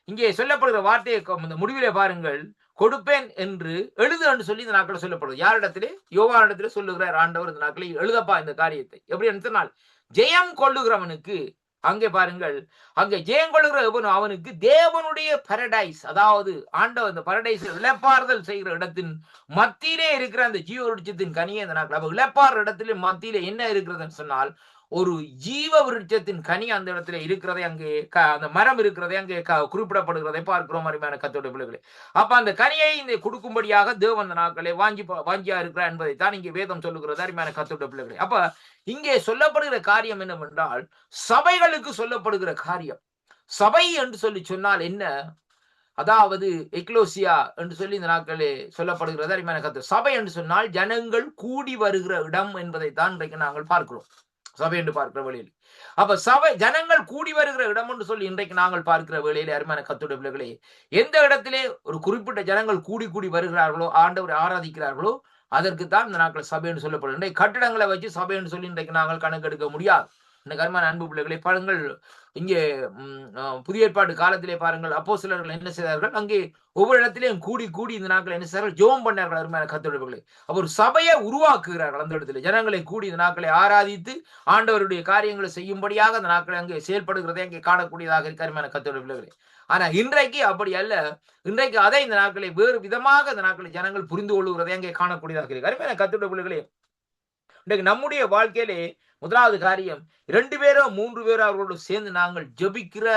இங்கே சொல்லப்படுகிற வார்த்தையை இந்த முடிவிலே பாருங்கள், கொடுப்பேன் என்று எழுது என்று சொல்லி இந்த நாட்கள் சொல்லப்படுது. யாரிடத்திலே? யோவானிடத்திலே சொல்லுகிறார் ஆண்டவர், இந்த நாட்களை எழுதப்பா இந்த காரியத்தை. எப்படி என்று சொன்னால், ஜெயம் கொள்ளுகிறவனுக்கு அங்கே பாருங்கள், அங்கே ஜெயம் கொள்ளுகிற அவனுக்கு தேவனுடைய பரடைஸ், அதாவது ஆண்டவர் அந்த பரடைஸ் இழப்பாறுதல் செய்கிற இடத்தின் மத்தியிலே இருக்கிற அந்த ஜீவ விருட்சத்தின் கனியை இந்த நாட்கள் இழப்பாறு இடத்திலே மத்தியிலே என்ன இருக்கிறதுன்னு சொன்னால், ஒரு ஜீவ விருட்சத்தின் கனி அந்த இடத்துல இருக்கிறதை அங்கே அந்த மரம் இருக்கிறதை அங்கே குறிப்பிடப்படுகிறதை பார்க்கிறோம் அருமையான கர்த்தருடைய பிள்ளைகளே. அப்ப அந்த கனியை இந்த கொடுக்கும்படியாக தேவன் அந்த நாட்களை வாஞ்சியா இருக்கிறார் என்பதைத்தான் இங்கே வேதம் சொல்லுகிறது அருமையான கர்த்தருடைய பிள்ளைகளே. அப்ப இங்கே சொல்லப்படுகிற காரியம் என்னவென்றால், சபைகளுக்கு சொல்லப்படுகிற காரியம். சபை என்று சொல்லி சொன்னால் என்ன? அதாவது எக்லோசியா என்று சொல்லி இந்த நாட்களே சொல்லப்படுகிறது அருமையான கர்த்தர். சபை என்று சொன்னால் ஜனங்கள் கூடி வருகிற இடம் என்பதைத்தான் இன்றைக்கு நாங்கள் பார்க்கிறோம் சபை என்று பார்க்கிற வேளையில். அப்ப சபை ஜனங்கள் கூடி வருகிற இடம் என்று சொல்லி இன்றைக்கு நாங்கள் பார்க்கிற வேளையிலே அருமையான கர்த்தருடைய பிள்ளைகளே, எந்த இடத்திலே ஒரு குறிப்பிட்ட ஜனங்கள் கூடி வருகிறார்களோ, ஆண்டவரை ஆராதிக்கிறார்களோ, அதற்கு தான் இந்த நாட்கள் சபை என்று சொல்லப்படுகின்ற கட்டிடங்களை வச்சு சபை என்று சொல்லி இன்றைக்கு நாங்கள் கணக்கெடுக்க முடியாது. இந்த கருமான அன்பு பிள்ளைகளை பாருங்கள், இங்கே புதிய ஏற்பாடு காலத்திலே பாருங்கள், அப்போஸ்தலர்கள் என்ன செய்தார்கள்? அங்கே ஒவ்வொரு இடத்திலேயும் கூடி இந்த நாட்கள் என்ன செய்தார்கள்? ஜெபம் பண்ணார்கள் அருமையான கர்த்தருடைய பிள்ளைகளே. ஒரு சபையை உருவாக்குகிறார்கள். அந்த இடத்துல ஜனங்களை கூடி இந்த நாட்களை ஆராதித்து ஆண்டவருடைய காரியங்களை செய்யும்படியாக அந்த நாட்களை அங்கே செயல்படுகிறதை அங்கே காணக்கூடியதாக இருக்க அருமையான கர்த்தருடைய பிள்ளைகளே. ஆனா இன்றைக்கு அப்படி அல்ல. இன்றைக்கு அதை இந்த நாட்களை வேறு விதமாக இந்த நாட்களை ஜனங்கள் புரிந்து கொள்ளுகிறதை அங்கே காணக்கூடியதாக இருக்கு அருமையான கர்த்தருடைய பிள்ளைகளே. இன்றைக்கு நம்முடைய வாழ்க்கையிலே முதலாவது காரியம், 2 பேரோ 3 பேரோ அவர்களோடு சேர்ந்து நாங்கள் ஜெபிக்கிற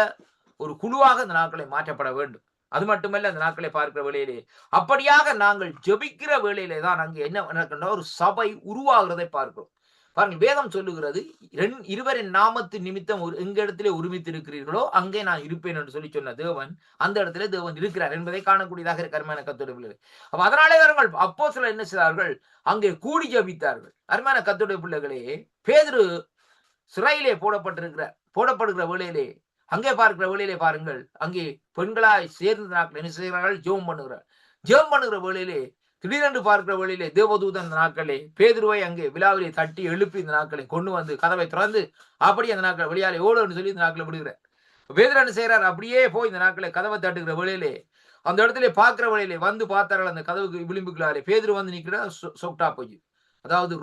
ஒரு குழுவாக இந்த நாட்களை மாற்றப்பட வேண்டும். அது மட்டுமல்ல, அந்த நாட்களை பார்க்கிற வேளையிலே அப்படியாக நாங்கள் ஜெபிக்கிற வேளையிலே தான் அங்கே என்ன நடக்கின்ற ஒரு சபை உருவாகிறதை பார்க்கிறோம். பாருங்கள், வேதம் சொல்லுகிறது, இருவரின் நாமத்து நிமித்தம் எங்க இடத்திலே ஒருமித்து இருக்கிறீர்களோ அங்கே நான் இருப்பேன் என்று சொல்லி சொன்ன தேவன் அந்த இடத்துல தேவன் இருக்கிறார் என்பதை காணக்கூடியதாக இருக்க அருமையான கர்த்தருடைய பிள்ளைகளே. அப்ப அதனாலே அவர்கள் அப்போஸ்தலர்கள் என்ன செய்தார்கள்? அங்கே கூடி ஜெபித்தார்கள். அருமையான கர்த்தருடைய பிள்ளைகளே, பேதுரு சிறையிலே போடப்படுகிற வேளையிலே அங்கே பார்க்கிற வேளையிலே பாருங்கள், அங்கே பெண்களாய் சேர்ந்த நாட்கள் என்ன செய்கிறார்கள்? ஜெபம் பண்ணுகிற வேளையிலே திடீரென்று பார்க்கிற வழியிலே தேவதூதன் இந்த நாட்களே பேதுருவை அங்கே விழாவிலே தட்டி எழுப்பி இந்த நாட்களை கொண்டு வந்து கதவை திறந்து அப்படி அந்த நாட்கள் வெளியாலே ஓடுன்னு சொல்லி இந்த நாட்களை விடுகிறார். பேதுரு என்ன செய்யறார்? அப்படியே போய் இந்த நாட்களை கதவை தட்டுகிற வேளையிலே அந்த இடத்துல பார்க்கிற வழியிலே வந்து பார்த்தார்கள் அந்த கதவுக்கு விளிம்புகளாலே பேதுரு வந்து நிற்கிறார். சொக்டா போய், அதாவது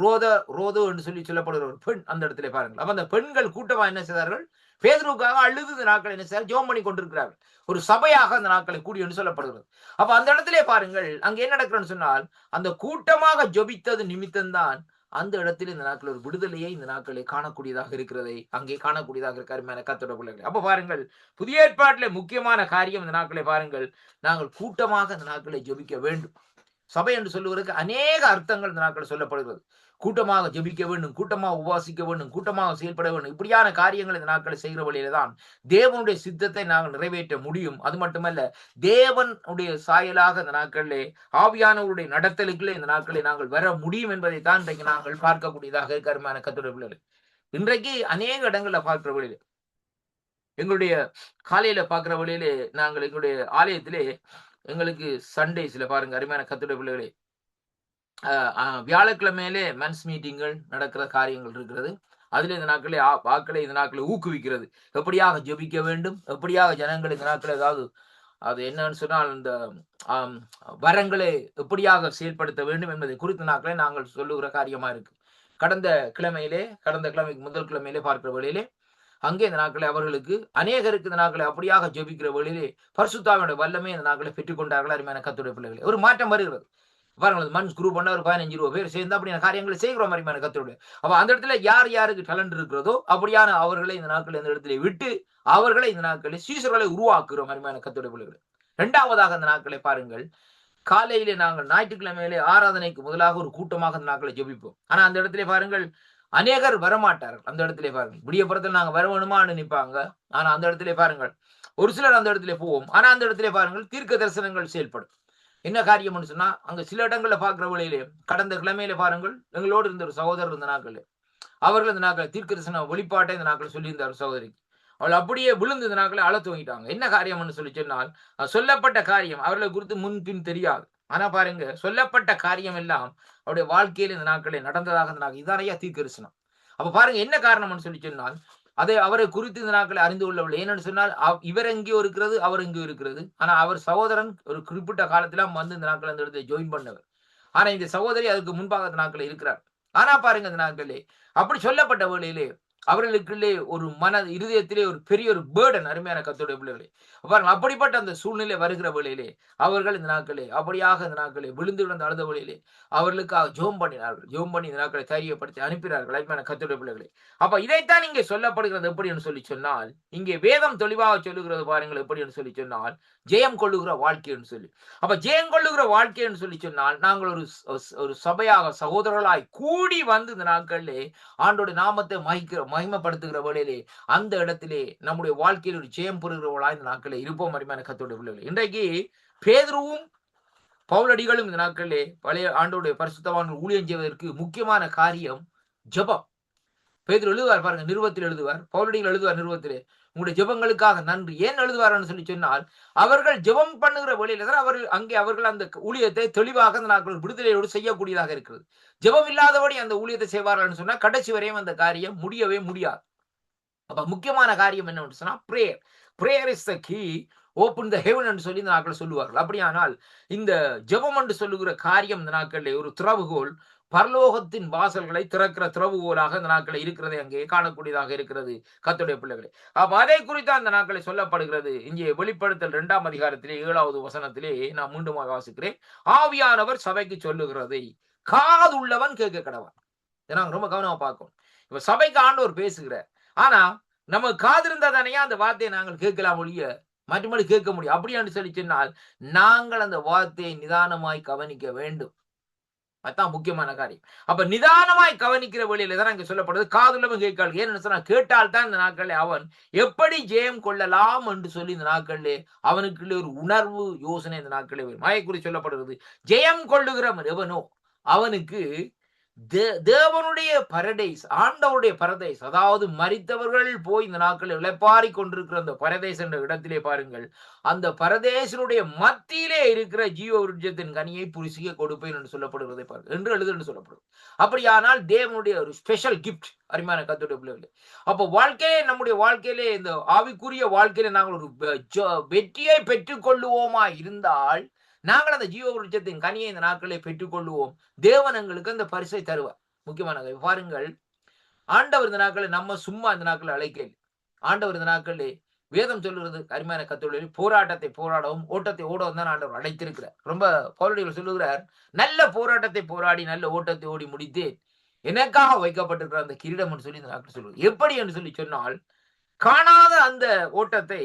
ரோதோ என்று சொல்லி சொல்லப்படுகிற ஒரு பெண் அந்த இடத்துல பாருங்கள். அப்ப அந்த பெண்கள் கூட்டமா என்ன செய்தார்கள்? பேதுருவுக்காக அழுது இந்த நாட்களை என்ன செய்தார்? ஜெபம் பண்ணி கொண்டிருக்கிறார்கள். ஒரு சபையாக அந்த நாட்களை கூடி என்று சொல்லப்படுகிறது. அப்ப அந்த இடத்திலே பாருங்கள், அங்க என்ன நடக்கிறன்னு சொன்னால், அந்த கூட்டமாக ஜெபித்தது நிமித்தம்தான் அந்த இடத்தில் இந்த நாட்கள் ஒரு விடுதலையை இந்த நாட்களை காணக்கூடியதாக இருக்கிறதை அங்கே காணக்கூடியதாக இருக்காரு கர்த்தருடைய பிள்ளைகளை. அப்ப பாருங்கள், புதிய ஏற்பாட்டிலே முக்கியமான காரியம் இந்த நாட்களை பாருங்கள், நாங்கள் கூட்டமாக இந்த நாட்களை ஜெபிக்க வேண்டும். சபை என்று சொல்லுவதற்கு அநேக அர்த்தங்கள் இந்த நாட்கள் சொல்லப்படுகிறது. கூட்டமாக ஜெபிக்க வேண்டும், கூட்டமாக உபாசிக்க வேண்டும், கூட்டமாக செயல்பட வேண்டும். இப்படியான காரியங்கள் இந்த நாட்களை செய்கிற வழியில தான் தேவனுடைய சித்தத்தை நாங்கள் நிறைவேற்ற முடியும். அது மட்டுமல்ல, தேவனுடைய சாயலாக இந்த நாட்களிலே ஆவியானவருடைய நடத்தலுக்குள்ளே இந்த நாட்களை நாங்கள் வர முடியும் என்பதை தான் இன்றைக்கு நாங்கள் பார்க்கக்கூடியதாக கருமையான கர்த்தருடைய பிள்ளைகளே. இன்றைக்கு அநேக இடங்கள்ல பார்க்கிற வழியிலே, எங்களுடைய காலையில பார்க்கிற வழியிலே நாங்கள் எங்களுடைய ஆலயத்திலே எங்களுக்கு சண்டேஸ்ல பாருங்க அருமையான கர்த்தருடைய பிள்ளைகளே, வியாழக்கிழமையிலே மென்ஸ் மீட்டிங்கள் நடக்கிற காரியங்கள் இருக்கிறது. அதிலே இந்த நாட்களே வாக்களை இந்த நாட்களை ஊக்குவிக்கிறது. எப்படியாக ஜெபிக்க வேண்டும், எப்படியாக ஜனங்கள் இந்த நாட்கள் ஏதாவது அது என்னன்னு சொன்னால் இந்த ஆம், வரங்களை எப்படியாக செயல்படுத்த வேண்டும் என்பதை குறித்த நாட்களை நாங்கள் சொல்லுகிற காரியமா இருக்கு. கடந்த கிழமைக்கு முதல் கிழமையிலே பார்க்கிற வேளையிலே அங்கே இந்த நாட்களை அவர்களுக்கு அநேகருக்கு இந்த நாட்களை அப்படியாக ஜெபிக்கிற வேளையிலே பரிசுத்தாவினுடைய வல்லமை இந்த நாட்களை பெற்றுக்கொண்டார்கள். அருமையான கர்த்தருடைய பிள்ளைகளே, ஒரு மாற்றம் வருகிறது. பாருங்கள், மண் ஸ்க்ரூ பண்ண ஒரு 15-20 பேர் சேர்ந்து அப்படியான காரியங்களை செய்கிறோம் அருமையான கர்த்தருடைய. அப்ப அந்த இடத்துல யார் யாருக்கு டேலண்ட் இருக்கிறதோ அப்படியான அவர்களை இந்த நாட்கள் இந்த இடத்துல விட்டு அவர்களை இந்த நாட்களில் சீசர்களை உருவாக்குகிறோம் அருமையான கர்த்தருடைய பிள்ளைகளே. இரண்டாவதாக அந்த நாட்களை பாருங்கள், காலையிலே நாங்கள் ஞாயிற்றுக்கிழமையிலே ஆராதனைக்கு முதலாக ஒரு கூட்டமாக அந்த நாட்களை ஜெபிப்போம். ஆனா அந்த இடத்திலே பாருங்கள், அநேகர் வரமாட்டார்கள். அந்த இடத்திலே பாருங்கள், விடியப்புறத்தில் நாங்க வர வேணுமான்னு நினைப்பாங்க. ஆனா அந்த இடத்திலே பாருங்கள், ஒரு சிலர் அந்த இடத்திலே போவோம். ஆனா அந்த இடத்திலே பாருங்கள், தீர்க்க தரிசனங்கள் செயல்படும். என்ன காரியம்னு சொன்னா, அங்க சில இடங்கள்ல பார்க்கிற வழியிலே கடந்த கிழமையில பாருங்கள், எங்களோடு இருந்த ஒரு சகோதரர் இந்த நாட்கள் அவர்கள் இந்த நாட்கள் தீர்க்க தரிசன வெளிப்பாட்டை இந்த நாட்கள் சொல்லியிருந்தார் சகோதரிக்கு. அவள் அப்படியே விழுந்து இந்த நாட்களை அழ துவங்கிட்டாங்க. என்ன காரியம்னு சொல்லி சொன்னால், சொல்லப்பட்ட காரியம் அவர்களை குறித்து முன்பின் தெரியாது. ஆனா பாருங்க, சொல்லப்பட்ட காரியம் எல்லாம் அவருடைய வாழ்க்கையில் இந்த நாட்களில் நடந்ததாக இந்த நாட்கள் இதானையா தீர்க்க தரிசனம். அப்ப பாருங்க என்ன காரணம்னு சொல்லி சொன்னால், அதை அவரை குறித்து இந்த நாட்களை அறிந்து கொள்ளவில்லை. ஏன்னு சொன்னால், இவர் எங்கேயோ இருக்கிறது, அவர் எங்கேயோ இருக்கிறது. ஆனா அவர் சகோதரன் ஒரு குறிப்பிட்ட காலத்துல வந்து இந்த நாட்கள் அந்த இடத்துல ஜாயின் பண்ணவர். ஆனா இந்த சகோதரி அதுக்கு முன்பாக அந்த நாட்கள் இருக்கிறார். ஆனா பாருங்க, இந்த நாட்களே அப்படி சொல்லப்பட்ட வேளையிலே அவர்களுக்குள்ளே ஒரு இருதயத்திலே ஒரு பெரிய ஒரு பேர்டன். அருமையான கர்த்தருடைய பிள்ளைகளே, பாருங்க, அப்படிப்பட்ட அந்த சூழ்நிலை வருகிற வேளையிலே அவர்கள் இந்த நாட்களே அப்படியாக இந்த நாட்களே விழுந்து விழுந்து அழுத வேளையிலே அவர்களுக்காக ஜெபம் பண்ணினார்கள். ஜெபம் பண்ணி இந்த நாட்களை தைரியப்படுத்தி அனுப்பினார்கள். அருமையான கர்த்தருடைய பிள்ளைகளே, அப்ப இதைத்தான் இங்கே சொல்லப்படுகிறது. எப்படி என்று சொல்லி சொன்னால், இங்கே வேதம் தெளிவாக சொல்லுகிறது பாருங்கள். எப்படி என்று சொல்லி சொன்னால், ஜெயம் கொள்ளுகிற வாழ்க்கை என்று சொல்லி. அப்ப ஜெயம் கொள்ளுகிற வாழ்க்கை என்று சொல்லி சொன்னால், நாங்கள் ஒரு சபையாக சகோதரர்களாய் கூடி வந்து இந்த நாட்களிலே ஆண்டோட நாமத்தை மகிமைப்படுத்துகிற வேளையிலே அந்த இடத்திலே நம்முடைய வாழ்க்கையில் ஒரு ஜெயம் பெறுகிறவர்களாய் இந்த நாட்களில் இருப்போம். அருமையான கர்த்தருடைய பிள்ளைகளே, இன்றைக்கு பேதுருவும் பவுலடிகளும் இந்த நாட்களிலே பழைய ஆண்டோடைய பரிசுத்தவான்கள் ஊழியம் செய்வதற்கு முக்கியமான காரியம் ஜெபம். பேதுரு எழுதுவார் பாருங்க, நிருபத்தில் எழுதுவார். பவுலடிகள் எழுதுவார் நிருபத்திலே, உங்களுடைய ஜெபங்களுக்காக நன்றி. ஏன் எழுதுவார்னு சொல்லி சொன்னால், அவர்கள் ஜெபம் பண்ணுகிற வழியில தான் அவர்கள் அந்த ஊழியத்தை தெளிவாக அந்த நாட்கள் விடுதலையோடு செய்யக்கூடியதாக இருக்கிறது. ஜெபம் இல்லாதபடி அந்த ஊழியத்தை செய்வார்கள் சொன்னா கடைசி வரையும் அந்த காரியம் முடியவே முடியாது. அப்ப முக்கியமான காரியம் என்னன்னு சொன்னா prayer. Prayer is the key open the heaven என்று சொல்லி இந்த நாட்கள் சொல்லுவார்கள். அப்படியானால் இந்த ஜெபம் என்று சொல்லுகிற காரியம் இந்த நாட்களில் ஒரு திறவுகோல், பரலோகத்தின் வாசல்களை திறக்கிற திறவுகோலாக இந்த நாட்களில் இருக்கிறதை அங்கே காணக்கூடியதாக இருக்கிறது கர்த்தருடைய பிள்ளைகளே. அப்ப அதை குறித்து அந்த நாட்களை சொல்லப்படுகிறது. இங்கே வெளிப்படுத்தல் 2ஆம் அதிகாரத்திலே 7வது வசனத்திலே நான் மீண்டும் வாசிக்கிறேன். ஆவியானவர் சபைக்கு சொல்லுகிறதை காதுள்ளவன் கேட்க கடவன். நாங்க ரொம்ப கவனமா பார்க்கணும். இப்ப சபைக்கு ஆண்டவர் பேசுகிறார். ஆனா நம்ம காது இருந்தா தானே அந்த வார்த்தையை நாங்கள் கேட்கலாம் ஒழிய மற்றபடி கேட்க முடியும். அப்படியான்னு சொல்லி சொன்னால், நாங்கள் அந்த வார்த்தையை நிதானமாய் கவனிக்க வேண்டும். அதுதான் முக்கியமான காரியம். அப்ப நிதானமாய் கவனிக்கிற வழியில தான் அங்க சொல்லப்படுது காதுள்ளவன் கேட்காள். ஏன்னு சொன்னா, கேட்டால்தான் இந்த நாட்களில் அவன் எப்படி ஜெயம் கொள்ளலாம் என்று சொல்லி இந்த நாட்களிலே அவனுக்குள்ளே ஒரு உணர்வு யோசனை இந்த நாட்களே வரும். மாயக்குறி சொல்லப்படுகிறது, ஜெயம் கொள்ளுகிறவன் எவனோ அவனுக்கு தேவனுடைய பரடைஸ், ஆண்டவருடைய பரதேஸ், அதாவது மரித்தவர்கள் போய் இந்த நாட்களில் இளைப்பாரி கொண்டிருக்கிற அந்த பரதேஸ் என்ற இடத்திலே பாருங்கள், அந்த பரதேசனுடைய மத்தியிலே இருக்கிற ஜீவ விருட்சத்தின் கனியை புரிசிக்க கொடுப்பேன் என்று சொல்லப்படுவதை பாருங்கள் என்று எழுது என்று சொல்லப்படுது. அப்படியானால் தேவனுடைய ஒரு ஸ்பெஷல் கிஃப்ட். அருமையான கர்த்தருடைய பிள்ளைகளே, அப்போ வாழ்க்கையிலே நம்முடைய வாழ்க்கையிலே இந்த ஆவிக்குரிய வாழ்க்கையில நாங்கள் ஒரு வெற்றியை பெற்றுக் கொள்ளுவோமா இருந்தால் நாங்கள் அந்த ஜீவ விருட்சத்தின் கனியை இந்த நாட்களை பெற்றுக்கொள்வோம். தேவன் எங்களுக்கு அந்த பரிசை தருவார். முக்கியமான பாருங்கள், ஆண்டவர் இந்த நாட்களை நம்ம சும்மா இந்த நாட்களை அழைக்கல. ஆண்டவர் இந்த நாட்களிலே வேதம் சொல்லுகிறது, அருமையான கர்த்தருடைய போராட்டத்தை போராடவும் ஓட்டத்தை ஓடவும் தான் ஆண்டவர் அழைத்திருக்கிறார். ரொம்ப பவுலடிகள் சொல்லுகிறார், நல்ல போராட்டத்தை போராடி நல்ல ஓட்டத்தை ஓடி முடித்தேன், எனக்காக வைக்கப்பட்டிருக்கிற அந்த கிரீடம் என்று சொல்லி இந்த நாட்கள் சொல்லுவது. எப்படி என்று சொல்லி சொன்னால், காணாத அந்த ஓட்டத்தை,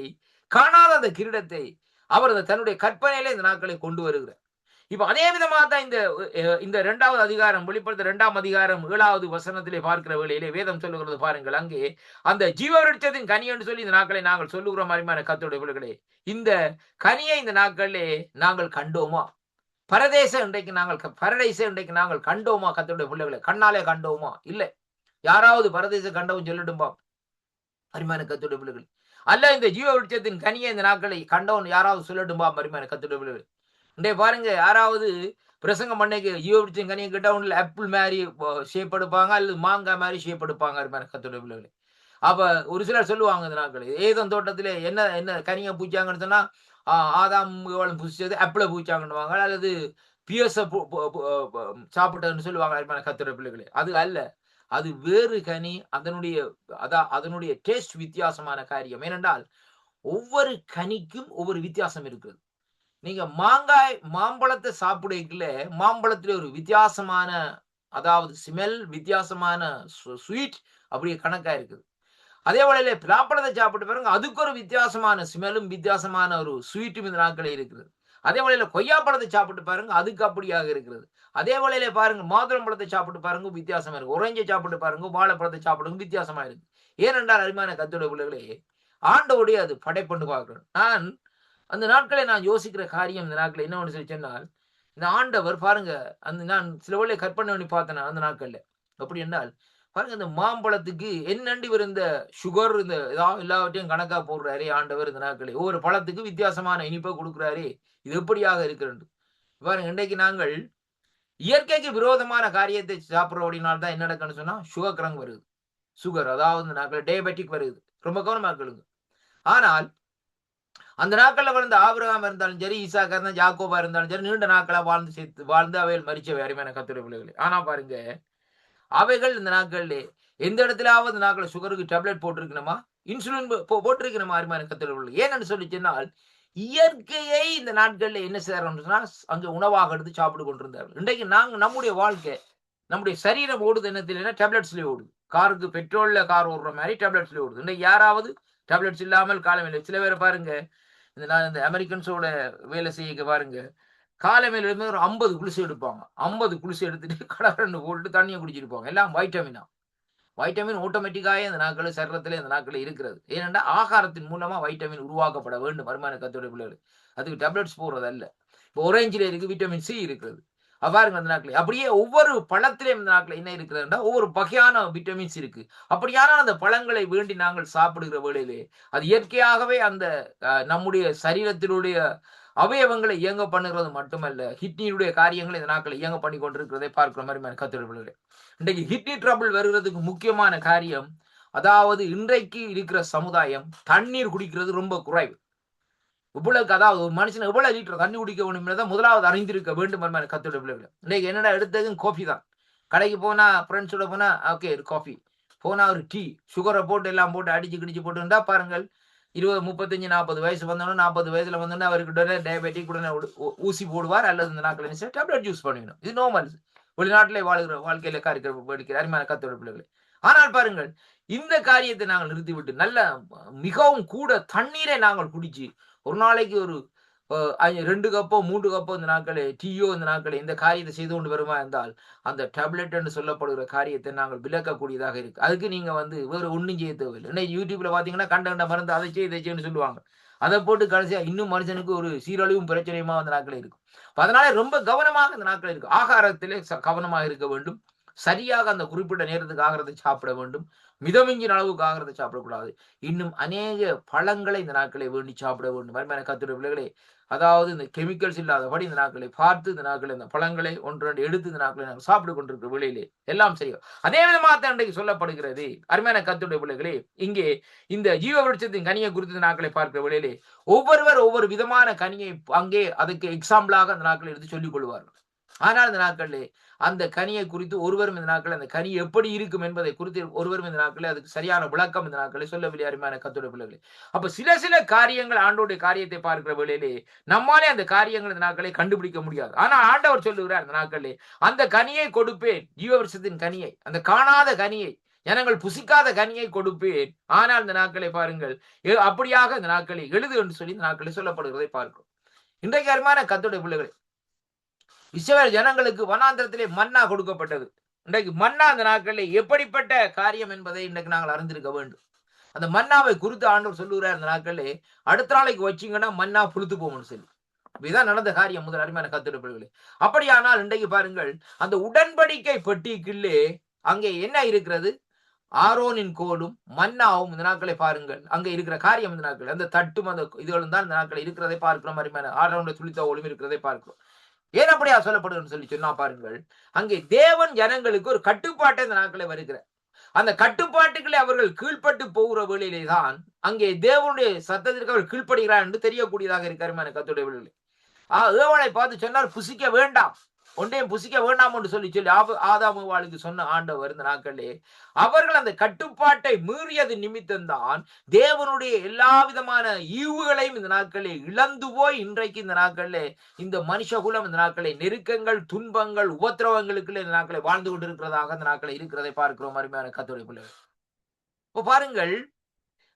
காணாத அந்த கிரீடத்தை அவர் தன்னுடைய கற்பனையிலே இந்த நாட்களை கொண்டு வருகிறார். இப்ப அதே விதமாக தான் இந்த 2வது அதிகாரம், வெளிப்படுத்த 2ஆம் அதிகாரம் 7வது வசனத்திலே பார்க்கிற வேளையிலே வேதம் சொல்லுகிறது பாருங்கள். அங்கே அந்த ஜீவ விருட்சத்தின் கனி என்று சொல்லி இந்த நாட்களை நாங்கள் சொல்லுகிறோம். அருமையான கர்த்தருடைய பிள்ளைகளே, இந்த கனியை இந்த நாட்களிலே நாங்கள் கண்டோமா? பரதேச இன்றைக்கு நாங்கள் கண்டோமா? கர்த்தருடைய பிள்ளைகளை கண்ணாலே கண்டோமா? இல்லை. யாராவது பரதேச கண்டவும் சொல்லட்டும்பா. அருமையான கர்த்தருடைய பிள்ளைகளே. அல்ல இந்த ஜீவ விருட்சத்தின் கனியை இந்த நாட்களை கண்டவன் யாராவது சொல்லட்டும்பா அருமையான கர்த்தருடைய பிள்ளைகளே. இன்றைய பாருங்க யாராவது பிரசங்கம் பண்ணைக்கு ஜீவ விருட்சத்தின் கனியை கேட்டா ஒண்ணுல ஆப்பிள் மாரி ஷேப் எடுப்பாங்க அல்லது மாங்காய் மாரி ஷேப் எடுப்பாங்க அருமையான கர்த்தருடைய பிள்ளைகளே. அப்ப ஒரு சிலர் சொல்லுவாங்க இந்த நாட்களில் ஏதேன் தோட்டத்திலே என்ன என்ன கனியை பூச்சாங்கன்னு சொன்னா ஆதாம் ஏவாளும் புசிச்சது ஆப்பிளை பூச்சாங்கன்னுவாங்க அல்லது பியர்ஸ சாப்பிட்டதுன்னு சொல்லுவாங்க அருமையான கர்த்தருடைய பிள்ளைகளே. அது அல்ல. அது வேறு கனி. அதனுடைய டேஸ்ட் வித்தியாசமான காரியம். ஏனென்றால் ஒவ்வொரு கனிக்கும் ஒவ்வொரு வித்தியாசம் இருக்குது. நீங்க மாம்பழத்தை சாப்பிடக்குள்ள மாம்பழத்திலே ஒரு வித்தியாசமான அதாவது ஸ்மெல் வித்தியாசமான ஸ்வீட் அப்படியே கணக்கா இருக்குது. அதே வேளையில பலாப்பழத்தை சாப்பிட்டு பாருங்க அதுக்கு ஒரு வித்தியாசமான ஸ்மெல்லும் வித்தியாசமான ஒரு ஸ்வீட்டும் இந்த நாட்களில் இருக்கிறது. அதே வேளையில கொய்யா பழத்தை சாப்பிட்டு பாருங்க அதுக்கு அப்படியாக இருக்கிறது. அதே வேளையில பாருங்க மாதுளம் பழத்தை சாப்பிட்டு பாருங்க வித்தியாசமா இருக்கு. ஒரேஞ்சை சாப்பிட்டு பாருங்க வாழைப்பழத்தை சாப்பிடுங்க வித்தியாசமா இருக்கு. ஏனென்றால் அருமையான கர்த்தருடைய பிள்ளைகளே ஆண்டவருடைய அது படைப்பண்டு பார்க்கணும். நான் அந்த நாட்களை நான் யோசிக்கிற காரியம் இந்த நாட்கள் என்ன ஒன்று சொல்லி சொன்னால் இந்த ஆண்டவர் பாருங்க அந்த நான் சில வேளையை கற்பனை பண்ணி பார்த்தேன் அந்த நாட்கள்ல அப்படி என்றால் பாருங்க இந்த மாம்பழத்துக்கு என்னண்டி இருந்த சுகர் இந்த எல்லாவற்றையும் கணக்கா போடுறாரு ஆண்டவர் இந்த நாட்களே ஒவ்வொரு பழத்துக்கு வித்தியாசமான இனிப்பை கொடுக்குறாரு. இது எப்படியாக இருக்கிறது பாருங்க. இன்றைக்கு நாங்கள் இயற்கைக்கு விரோதமான காரியத்தை சாப்பிடுற அப்படின்னால்தான் என்ன நடக்குன்னு சொன்னா சுகர் கிரங் வருது. சுகர் அதாவது நாட்கள் டயபெட்டிக் வருது. ரொம்ப கவனமா கேளுங்க. ஆனால் அந்த நாட்கள்ல வளர்ந்த ஆபிரகாம் இருந்தாலும் சரி ஈசாக்கா இருந்தாலும் யாக்கோபா இருந்தாலும் சரி நீண்ட நாட்களா வாழ்ந்து அவைகள் மரிச்சவை அருமையான கர்த்தருடைய பிள்ளைகளே. ஆனா பாருங்க அவைகள் இந்த நாட்கள்ல எந்த இடத்துலாவது நாட்கள் சுகருக்கு டேப்லெட் போட்டிருக்கணுமா இன்சுலின் போட்டிருக்கணுமா அருமையான கர்த்தருடைய பிள்ளைகளே. ஏன்னு சொல்லி சொன்னால் இயற்கையை இந்த நாட்கள்ல என்ன செய்யறோம்னா அங்க உணவாக எடுத்து சாப்பிட்டு கொண்டிருந்தார்கள். இன்றைக்கு நாங்க நம்முடைய வாழ்க்கை நம்முடைய சரீரம் ஓடுது என்னத்தில்லைன்னா டேப்லெட்ஸ்லயே ஓடுது. காருக்கு பெட்ரோல்ல கார் ஓடுற மாதிரி டேப்லெட்ஸ்லயே ஓடுது. இன்னைக்கு யாராவது டேப்லெட்ஸ் இல்லாமல் காலம் இல்லை. சில பேரை பாருங்க இந்த அமெரிக்கன்ஸோட வேலை செய்ய பாருங்க காலமையில இருந்து ஒரு 50 குளிசை எடுப்பாங்க. 50 குளிசை எடுத்துட்டு கடற்கரை போட்டு தண்ணியை குடிச்சிருப்பாங்க. எல்லாம் வைட்டமினா. வைட்டமின் ஆட்டோமேட்டிக்காக இந்த நாட்கள் சரீரத்திலே இந்த நாட்கள் இருக்கிறது. ஏனென்றால் ஆகாரத்தின் மூலமா வைட்டமின் உருவாக்கப்பட வேண்டும் வருமான கத்தோட பிள்ளைகள். அதுக்கு டேப்லெட்ஸ் போடுறது அல்ல. இப்போ ஒரேஞ்சில இருக்கு விட்டமின் சி இருக்கிறது. பாருங்க அந்த நாட்கள் அப்படியே ஒவ்வொரு பழத்திலையும் இந்த நாட்கள் என்ன இருக்கிறதுனா ஒவ்வொரு வகையான விட்டமின்ஸ் இருக்கு. அப்படியான அந்த பழங்களை வேண்டி நாங்கள் சாப்பிடுகிற வேளையிலே அது இயற்கையாகவே அந்த நம்முடைய சரீரத்தினுடைய அவயவங்களை இயங்க பண்ணுகிறது மட்டுமல்ல கிட்னியுடைய காரியங்களை இந்த நாட்களை இயங்க பண்ணி கொண்டிருக்கிறதை பார்க்கிற மாதிரி கத்துடைய இன்றைக்கு கிட்னி ட்ரபிள் வருகிறதுக்கு முக்கியமான காரியம் அதாவது இன்றைக்கு இருக்கிற சமுதாயம் தண்ணீர் குடிக்கிறது ரொம்ப குறைவு. இவ்வளவு அதாவது ஒரு மனுஷன் எவ்வளவு லிட்டர் தண்ணி குடிக்க வேண்டும் முதலாவது அறிந்திருக்க வேண்டும் கத்துடைய பிள்ளைகள். இன்னைக்கு என்னடா எடுத்ததும் காஃபி தான். கடைக்கு போனா ஃப்ரெண்ட்ஸோட போனா ஓகே ஒரு காஃபி போனா ஒரு டீ சுகரை போட்டு எல்லாம் போட்டு அடிச்சு கிடிச்சு போட்டுருந்தா பாருங்கள் 20 35 40 வயசு வந்தோன்னா 40 வயசுல வந்தோன்னா அவருக்கு டயபெட்டிக் உடனே ஊசி போடுவார் அல்லது இந்த நாட்கள் டேப்லெட் யூஸ் பண்ணிக்கணும். இது நார்மல் வெளிநாட்டிலே வாழ்கிற வாழ்க்கையில படிக்கிற அருமையான கத்தோட பிள்ளைகளை. ஆனால் பாருங்கள் இந்த காரியத்தை நாங்கள் நிறுத்திவிட்டு நல்ல மிகவும் கூட தண்ணீரை நாங்கள் குடிச்சு ஒரு நாளைக்கு ஒரு 2 கப்போ 3 கப்போ இந்த நாட்களே டீயோ இந்த நாட்களே இந்த காரியத்தை செய்து கொண்டு வருமா இருந்தால் அந்த டேப்லெட் என்று சொல்லப்படுகிற காரியத்தை நாங்கள் விளக்கக்கூடியதாக இருக்கு. அதுக்கு நீங்க வேறு ஒன்றும் செய்ய தேவையில்லை. இன்னைக்கு யூடியூப்ல பாத்தீங்கன்னா கண்ட மருந்து அதை செய்ய இதை செய்யணும்னு சொல்லுவாங்க. அதை போட்டு கடைசியா இன்னும் மனுஷனுக்கு ஒரு சீரழிவும் பிரச்சனையுமா அந்த நாட்களே இருக்கும். அதனால ரொம்ப கவனமாக இந்த நாட்கள் இருக்கு. ஆகாரத்திலே கவனமாக இருக்க வேண்டும். சரியாக அந்த குறிப்பிட்ட நேரத்துக்கு ஆகாரத்தை சாப்பிட வேண்டும். மிதமிஞ்சின் அளவுக்கு ஆகாரத்தை சாப்பிடக்கூடாது. இன்னும் அநேக பழங்களை இந்த நாட்களை வேண்டி சாப்பிட வேண்டும். அருமையான கர்த்தருடைய பிள்ளைகளே அதாவது இந்த கெமிக்கல்ஸ் இல்லாதபடி இந்த நாட்களை பார்த்து இந்த நாட்களை இந்த பழங்களை ஒன்று எடுத்து இந்த நாட்களை நாங்கள் சாப்பிட்டு கொண்டிருக்கிற விலையிலே எல்லாம் செய்யும். அதே விதமாக தான் இன்றைக்கு சொல்லப்படுகிறது அருமையான கர்த்தருடைய பிள்ளைகளே. இங்கே இந்த ஜீவ விருட்சத்தின் கனியை குறித்து இந்த நாட்களை பார்க்கிற விலையிலே ஒவ்வொருவர் ஒவ்வொரு விதமான கனியை அங்கே அதுக்கு எக்ஸாம்பிளாக அந்த நாட்களை எடுத்து சொல்லிக் கொள்வார்கள். ஆனால் இந்த நாட்களிலே அந்த கனியை குறித்து ஒருவரும் இந்த நாட்கள் அந்த கனி எப்படி இருக்கும் என்பதை குறித்து ஒருவரும் இந்த நாட்களே அதுக்கு சரியான விளக்கம் இந்த நாட்களை சொல்லவில்லை அருமையான கர்த்தருடைய பிள்ளைகளே. அப்ப சில காரியங்கள் ஆண்டோடைய காரியத்தை பார்க்கிற வேளையிலே நம்மாலே அந்த காரியங்கள் இந்த நாட்களை கண்டுபிடிக்க முடியாது. ஆனா ஆண்டவர் சொல்லுகிறார் இந்த நாட்களே அந்த கனியை கொடுப்பேன் ஜீவவருஷத்தின் கனியை அந்த காணாத கனியை ஜனங்கள் புசிக்காத கனியை கொடுப்பேன். ஆனால் இந்த நாட்களை பாருங்கள் அப்படியாக இந்த நாட்களை எழுது என்று சொல்லி இந்த நாட்களை சொல்லப்படுகிறதை பார்க்கிறோம். இன்றைக்கு அருமையான கர்த்தருடைய பிள்ளைகளே இஸ்ரவேல் ஜனங்களுக்கு வனாந்திரத்திலே மன்னா கொடுக்கப்பட்டது. இன்றைக்கு மன்னா அந்த நாட்களில் எப்படிப்பட்ட காரியம் என்பதை இன்றைக்கு நாங்கள் அறிந்திருக்க வேண்டும். அந்த மன்னாவை குறித்து ஆண்டவர் சொல்லுகிறார் அந்த நாட்களிலே அடுத்த நாளைக்கு வச்சிங்கன்னா மன்னா புழுத்து போகும்னு சொல்லி. இதுதான் நடந்த காரியம் முதல் அருமையான கர்த்தருடைய பிள்ளைகளே. அப்படியானால் இன்றைக்கு பாருங்கள் அந்த உடன்படிக்கை பெட்டிக்குள்ளே அங்கே என்ன இருக்கிறது ஆரோனின் கோலும் மன்னாவும் இந்த நாட்களை பாருங்கள், அங்க இருக்கிற காரியம் இந்த நாட்கள் அந்த தட்டும் அந்த இதுகளும் தான் இந்த நாட்கள் இருக்கிறதை பார்க்கிறோம். அருமையான ஆரோனுடைய துளித்த ஒளியும் இருக்கிறதை பார்க்கிறோம். ஏன் அப்படியா சொல்லப்படுதுன்னு சொல்லி சொன்னா பாருங்கள், அங்கே தேவன் ஜனங்களுக்கு ஒரு கட்டுப்பாட்டை இந்த நாட்களை வருகிற அந்த கட்டுப்பாட்டுகளை அவர்கள் கீழ்ப்பட்டு போகிற வேளையிலே தான் அங்கே தேவனுடைய சத்தத்திற்கு அவர் கீழ்ப்படுகிறார் என்று தெரியக்கூடியதாக இருக்காரு கத்துடைய வேளையிலே. ஏவனை பார்த்து சொன்னார், புசிக்க வேண்டாம், ஒன்றையும் புசிக்க வேண்டாம் என்று சொல்லி ஆதாமுவாளுக்கு சொன்ன ஆண்டவர் இந்த நாட்களே அவர்கள் அந்த கட்டுப்பாட்டை மீறியது நிமித்தம்தான் தேவனுடைய எல்லா விதமான ஈவுகளையும் இந்த நாட்களே இழந்து போய் இன்றைக்கு இந்த நாட்களே இந்த மனுஷகுலம் இந்த நாட்களை நெருக்கங்கள், துன்பங்கள், உபத்திரவங்களுக்குள்ள இந்த நாட்களை வாழ்ந்து கொண்டிருக்கிறதாக இந்த நாட்களை இருக்கிறதை பார்க்கிறோம். அருமையான கர்த்தருடைய பிள்ளைகள், இப்போ பாருங்கள்,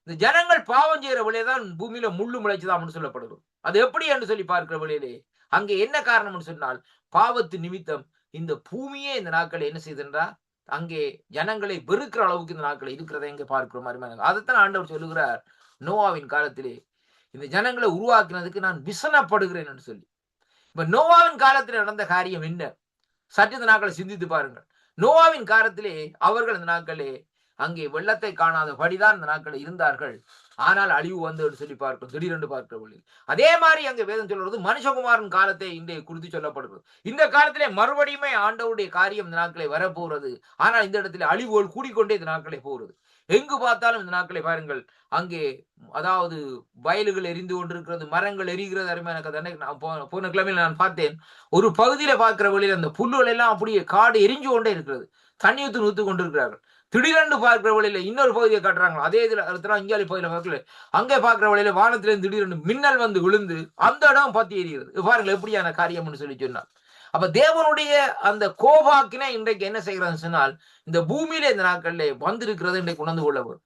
இந்த ஜனங்கள் பாவம் செய்கிற வழியதான் பூமியில முள்ளு முளைச்சுதான் சொல்லப்படுது. அது எப்படி என்று சொல்லி பார்க்கிற வழியிலே அங்கே என்ன காரணம்னு சொன்னால், பாவத்து நிமித்தம் இந்த பூமியே இந்த நாட்களை என்ன செய்தா அங்கே ஜனங்களை வெறுக்கிற அளவுக்கு இந்த நாட்களை இருக்கிறதை எங்க பார்க்கிறோம். அருமையான அதைத்தான் ஆண்டவர் சொல்லுகிறார், நோவாவின் காலத்திலே இந்த ஜனங்களை உருவாக்கினதுக்கு நான் விசனப்படுகிறேன் என்று சொல்லி. இப்ப நோவாவின் காலத்தில் நடந்த காரியம் என்ன? சற்று இந்த நாட்களை சிந்தித்து பாருங்கள். நோவாவின் காலத்திலே அவர்கள் இந்த நாட்களே அங்கே வெள்ளத்தை காணாதபடிதான் இந்த நாட்களில் இருந்தார்கள். ஆனால் அழிவு வந்து சொல்லி பார்க்கிறோம், திடீரென்று பார்க்கிற வழி. அதே மாதிரி அங்கே வேதம் சொல்றது மனுஷகுமாரன் காலத்தை இன்றைய குறித்து சொல்லப்படுகிறது. இந்த காலத்திலே மறுபடியுமே ஆண்டவருடைய காரியம் இந்த நாட்களை வரப்போறது. ஆனால் இந்த இடத்துல அழிவுகள் கூடிக்கொண்டே இந்த நாட்களை போகிறது. எங்கு பார்த்தாலும் இந்த நாட்களை பாருங்கள், அங்கே அதாவது வயல்கள் எரிந்து கொண்டிருக்கிறது, மரங்கள் எரிகிறது. அருமையான கதை, போன கிழமையில் நான் பார்த்தேன், ஒரு பகுதியில பார்க்கிற வழியில் அந்த புல்லுகள் எல்லாம் அப்படியே காடு எரிஞ்சு கொண்டே இருக்கிறது, தண்ணி ஊத்து கொண்டிருக்கிறார்கள். திடீரென்று பார்க்கிற வழியில இன்னொரு பகுதியை காட்டுறாங்க, அதே இதுல இங்காலி பகுதியில பார்க்கல, அங்கே பார்க்கிற வழியில வானத்திலிருந்து திடீரென்று மின்னல் வந்து விழுந்து அந்த இடம் பத்தி எரிகிறது. பாருங்கள் எப்படியான காரியம்னு சொல்லி சொன்னார். அப்ப தேவனுடைய அந்த கோபாக்கினை இன்றைக்கு என்ன செய்கிறான்னு சொன்னால், இந்த பூமியில இந்த நாட்கள்ல வந்திருக்கிறது இன்றைக்கு உணர்ந்து கொள்ள வேண்டும்.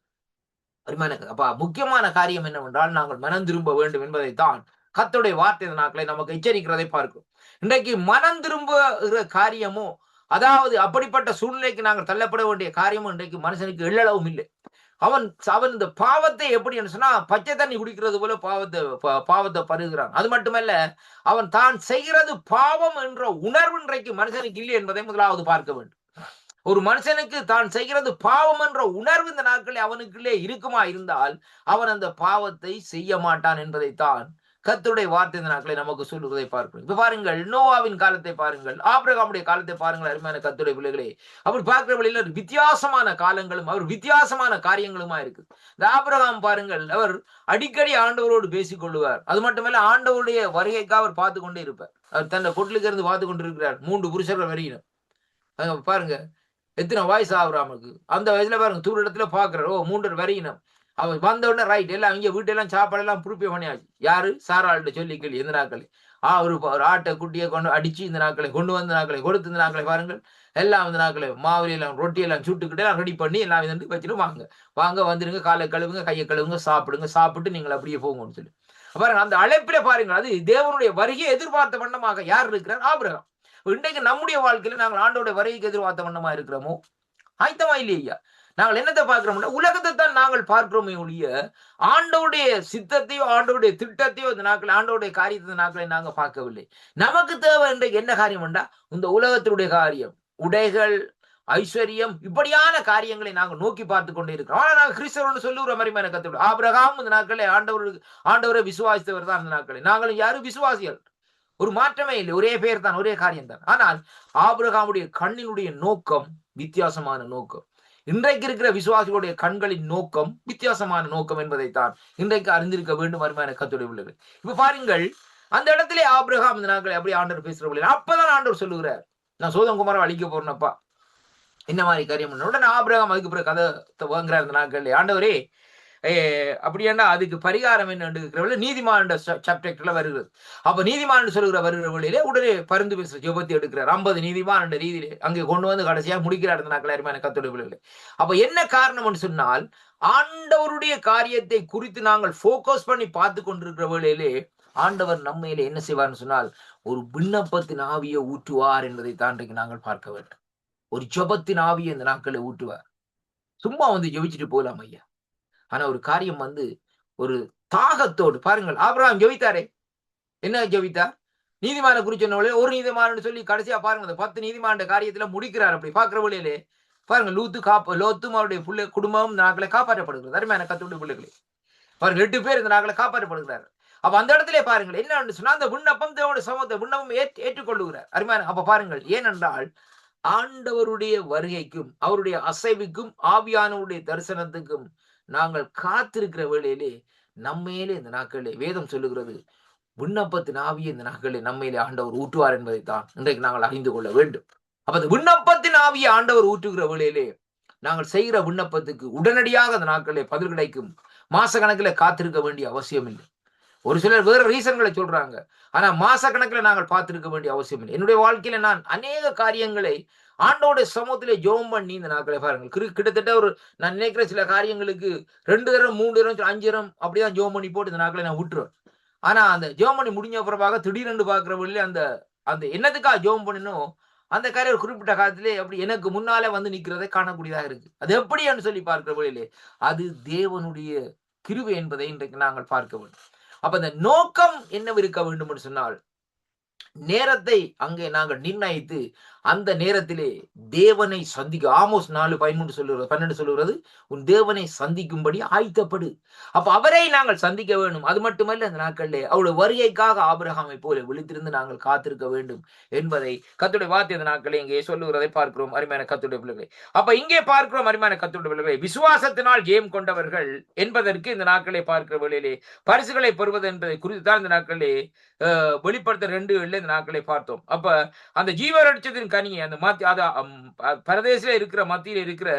அப்ப முக்கியமான காரியம் என்னவென்றால், நாங்கள் மனம் திரும்ப வேண்டும் என்பதைத்தான் கர்த்தருடைய வார்த்தை இந்த நாட்களை நமக்கு எச்சரிக்கிறதை பார்க்கும். இன்றைக்கு மனம் திரும்புகிற காரியமோ, அதாவது அப்படிப்பட்ட சூழ்நிலைக்கு நாங்கள் தள்ளப்பட வேண்டிய காரியமும் இன்றைக்கு மனுஷனுக்கு எள்ளளவும் இல்லை. அவன் இந்த பாவத்தை எப்படி சொன்னா, பச்சை தண்ணி குடிக்கிறது போல பாவத்தை பருகிறான். அது மட்டுமல்ல, அவன் தான் செய்கிறது பாவம் என்ற உணர்வு இன்றைக்கு மனுஷனுக்கு இல்லை என்பதை முதலாவது பார்க்க வேண்டும். ஒரு மனுஷனுக்கு தான் செய்கிறது பாவம் என்ற உணர்வு இந்த நாட்களில் அவனுக்குள்ளே இருக்குமா இருந்தால் அவன் அந்த பாவத்தை செய்ய மாட்டான் என்பதைத்தான் கர்த்தருடைய வார்த்தை இந்த நாட்களை நமக்கு சொல்லுவதை பார்க்கிறோம். இப்ப பாருங்கள், நோவாவின் காலத்தை பாருங்கள், ஆபிரகாமுடைய காலத்தை பாருங்கள். அருமையான கர்த்தருடைய பிள்ளைகளே, அவர் பார்க்கிற வழியில வித்தியாசமான காலங்களும் அவர் வித்தியாசமான காரியங்களுமா இருக்கு. இந்த ஆபிரகாம் பாருங்கள், அவர் அடிக்கடி ஆண்டவரோடு பேசிக் கொள்ளுவார். அது மட்டுமல்ல, ஆண்டவருடைய வருகைக்காக அவர் பார்த்து கொண்டே இருப்பார். அவர் தன்னை கொட்டிலுக்கு இருந்து பார்த்து கொண்டிருக்கிறார். 3 புருஷர்கள் வரையினர். பாருங்க எத்தனை வயசு ஆகுறாமுக்கு, அந்த வயசுல பாருங்க தூர இடத்துல பாக்குறாரு, 3 வரையினம். அவன் வந்த உடனே ரைட் எல்லாம் இங்க வீட்டெல்லாம் சாப்பாடெல்லாம் ப்ரூப்பே பண்ணியாச்சு. யாரு? சாராள்கிட்ட சொல்லி கேள்வி இந்த நாட்களை ஒரு ஆட்டை குட்டியை கொண்டு அடிச்சு இந்த நாட்களை கொண்டு வந்து நாட்களை கொடுத்து இந்த நாட்களை பாருங்கள் எல்லாம் இந்த நாட்களை மாவுல எல்லாம் ரொட்டி எல்லாம் சுட்டுக்கிட்டு எல்லாம் ரெடி பண்ணி எல்லாம் வந்து வச்சுட்டு வாங்க வந்துருங்க, காலை கழுவுங்க, கையை கழுவுங்க, சாப்பிட்டு நீங்கள் அப்படியே போங்கன்னு சொல்லி பாருங்க. அந்த அழைப்பில பாருங்கள், அது தேவனுடைய வருகையை எதிர்பார்த்த வண்ணமாக யார் இருக்கிறார்? ஆபிரகாம். இன்றைக்கு நம்முடைய வாழ்க்கையில நாங்கள் ஆண்டோடைய வருகைக்கு எதிர்பார்த்த வண்ணமா இருக்கிறோமோ? ஆயத்தமா இல்லையா? நாங்கள் என்னத்தை பார்க்கிறோம்னா, உலகத்தை தான் நாங்கள் பார்க்கிறோமே ஒழிய ஆண்டோடைய சித்தத்தையோ ஆண்டோடைய திட்டத்தையோ இந்த நாட்கள் ஆண்டோடைய காரியத்தை நாட்களை நாங்க பார்க்கவில்லை. நமக்கு தேவை இன்றைக்கு என்ன காரியம் என்றா, இந்த உலகத்தினுடைய காரியம், உடைகள், ஐஸ்வர்யம், இப்படியான காரியங்களை நாங்கள் நோக்கி பார்த்து கொண்டே இருக்கிறோம். ஆனா நாங்கள் கிறிஸ்தவர்னு சொல்லுற மாதிரி கத்துக்கிறோம். ஆபிரகாம் இந்த நாட்களை ஆண்டவரை விசுவாசித்தவர் தான். இந்த நாட்களை நாங்களும் யாரும் விசுவாசிகள், ஒரு மாற்றமே இல்லை, ஒரே பேர் தான், ஒரே காரியம் தான். ஆனால் ஆபிரகாமுடைய கண்ணினுடைய நோக்கம் வித்தியாசமான நோக்கம். இன்றைக்கு இருக்கிற விசுவாசிகளுடைய கண்களின் நோக்கம் வித்தியாசமான நோக்கம் என்பதைத்தான் இன்றைக்கு அறிந்திருக்க வேண்டும். அருமையான கர்த்தருடைய பிள்ளைகள், இப்ப பாருங்கள், அந்த இடத்திலே ஆபிரகாம் இந்த நாட்களை அப்படி ஆண்டவர் பேசுற, அப்பதான் ஆண்டவர் சொல்லுகிறார், நான் சோதம்குமாரை அழிக்க போறேனப்பா, என்ன மாதிரி காரியம். உடனே ஆபிரகாம் அதுக்கு பிறகு கதை வாங்குறாரு இந்த நாட்கள், ஆண்டவரே அப்படின்னா அதுக்கு பரிகாரம் என்ன? நீதிமான் சப்ஜெக்ட்ல வருகிறது. அப்ப நீதிமான் சொல்லுகிற வருகிற வழியிலே உடனே பரிந்து பேசுற ஜெபத்தை எடுக்கிறார். 50 நீதிமான் என்ற ரீதியிலே அங்கே கொண்டு வந்து கடைசியா முடிக்கிறார் இந்த நாட்கள். அருமையான கர்த்தருடைய பிள்ளைகளே, அப்ப என்ன காரணம்னு சொன்னால், ஆண்டவருடைய காரியத்தை குறித்து நாங்கள் போக்கஸ் பண்ணி பார்த்து கொண்டிருக்கிற வேளையிலே ஆண்டவர் நம்மையில என்ன செய்வார்னு சொன்னால், ஒரு விண்ணப்பத்தின் ஆவியை ஊற்றுவார் என்பதை தாண்டிக்கு நாங்கள் பார்க்க வேண்டும். ஒரு ஜெபத்தின் ஆவியை இந்த நாட்களை ஊற்றுவார். சும்மா வந்து ஜெபிச்சுட்டு போகலாம் ஐயா. ஆனா ஒரு காரியம் வந்து ஒரு தாகத்தோடு பாருங்கள், ஆபிரகாம் ஜெபித்தாரே, என்ன ஜெபித்தார்? நீதிமான குறிச்சு சொன்ன ஒரு நீதிமான் சொல்லி கடைசியா பாருங்க, அந்த 10 நீதிமான காரியத்துல முடிக்கிறார். அப்படி பாக்குற வழியிலே பாருங்க, லோத்தும் அவருடைய குடும்பமும் இந்த நாட்களை காப்பாற்றப்படுகிறது. அருமையான கர்த்தருடைய பிள்ளைகளே, அவர்கள் 8 பேர் இந்த நாட்களை காப்பாற்றப்படுகிறார். அப்ப அந்த இடத்திலே பாருங்கள் என்ன சொன்னா, அந்த விண்ணப்பம் தேவனுடைய சமூகத்தை விண்ணப்பம் ஏற்றுக்கொள்ளுகிறார். அருமையான அப்ப பாருங்கள், ஏனென்றால் ஆண்டவருடைய வருகைக்கும் அவருடைய அசைவுக்கும் ஆவியானவருடைய தரிசனத்துக்கும் நாங்கள் காத்திருக்கிற வேளையிலே நம்மையிலே இந்த நாட்களிலே வேதம் சொல்லுகிறது, விண்ணப்பத்தின் ஆவியை இந்த நாட்களில் நம்மையிலே ஆண்டவர் ஊற்றுவார் என்பதைத்தான் இன்றைக்கு நாங்கள் அறிந்து கொள்ள வேண்டும். அப்ப அந்த விண்ணப்பத்தின் ஆவியை ஆண்டவர் ஊற்றுகிற வேளையிலே நாங்கள் செய்கிற விண்ணப்பத்துக்கு உடனடியாக அந்த நாட்களிலே பதில் கிடைக்கும். மாச கணக்கில் காத்திருக்க வேண்டிய அவசியம் இல்லை. ஒரு சிலர் வேற ரீசன்களை சொல்றாங்க. ஆனா மாச கணக்கில் நாங்கள் பார்த்திருக்க வேண்டிய அவசியம் இல்லை. என்னுடைய வாழ்க்கையில நான் அநேக காரியங்களை ஆண்டோடைய சமூகத்திலே ஜெபம் பண்ணி இந்த நாட்களை பாருங்கள், கிட்டத்தட்ட ஒரு நான் நினைக்கிற சில காரியங்களுக்கு 2 தரம் 3 தரம் 5 தரம் அப்படிதான் ஜெபம் பண்ணி போட்டு இந்த நாட்களை நான் விட்டுருவேன். ஆனா அந்த ஜெபம் பண்ணி முடிஞ்ச பிறப்பாக திடீரென்று பார்க்கிற வழியில அந்த அந்த என்னத்துக்காக ஜெபம் பண்ணணும், அந்த காரியம் ஒரு குறிப்பிட்ட காலத்திலே அப்படி எனக்கு முன்னாலே வந்து நிற்கிறதை காணக்கூடியதாக இருக்கு. அது எப்படி என்று சொல்லி பார்க்கிற வழியிலே அது தேவனுடைய கிருபை என்பதை இன்றைக்கு நாங்கள் பார்க்க வேண்டும். அப்ப அந்த நோக்கம் என்னவிருக்க வேண்டும் என்று சொன்னால், நேரத்தை அங்கே நாங்கள் நிர்ணயித்து அந்த நேரத்திலே தேவனை சந்திக்க ஆமோஸ் 4:13 சொல்லுகிறது 12 சொல்லுகிறது, உன் தேவனை சந்திக்கும்படி ஆயத்தப்படு. அப்ப அவரை நாங்கள் சந்திக்க வேண்டும். அது மட்டுமல்ல, அந்த நாட்களிலே அவருடைய வருகைக்காக ஆபிரகாமை போல விழித்திருந்து நாங்கள் காத்திருக்க வேண்டும் என்பதை கர்த்தருடைய வார்த்தை இந்த நாட்களே இங்கே சொல்லுகிறதை பார்க்கிறோம். அருமையான கர்த்தருடைய பிள்ளைகளை, அப்ப இங்கே பார்க்கிறோம் அருமையான கர்த்தருடைய பிள்ளைகளை, விசுவாசத்தினால் ஜெயம் கொண்டவர்கள் என்பதற்கு இந்த நாட்களை பார்க்கிற வேளையிலே பரிசுகளை பெறுவது என்பதை குறித்து தான் இந்த நாட்களிலே வெளிப்படுத்த 2:7 இந்த நாட்களை பார்த்தோம். அப்ப அந்த ஜீவரட்சத்தின் கனியை அந்த பரதேசில இருக்கிற மத்தியில் இருக்கிற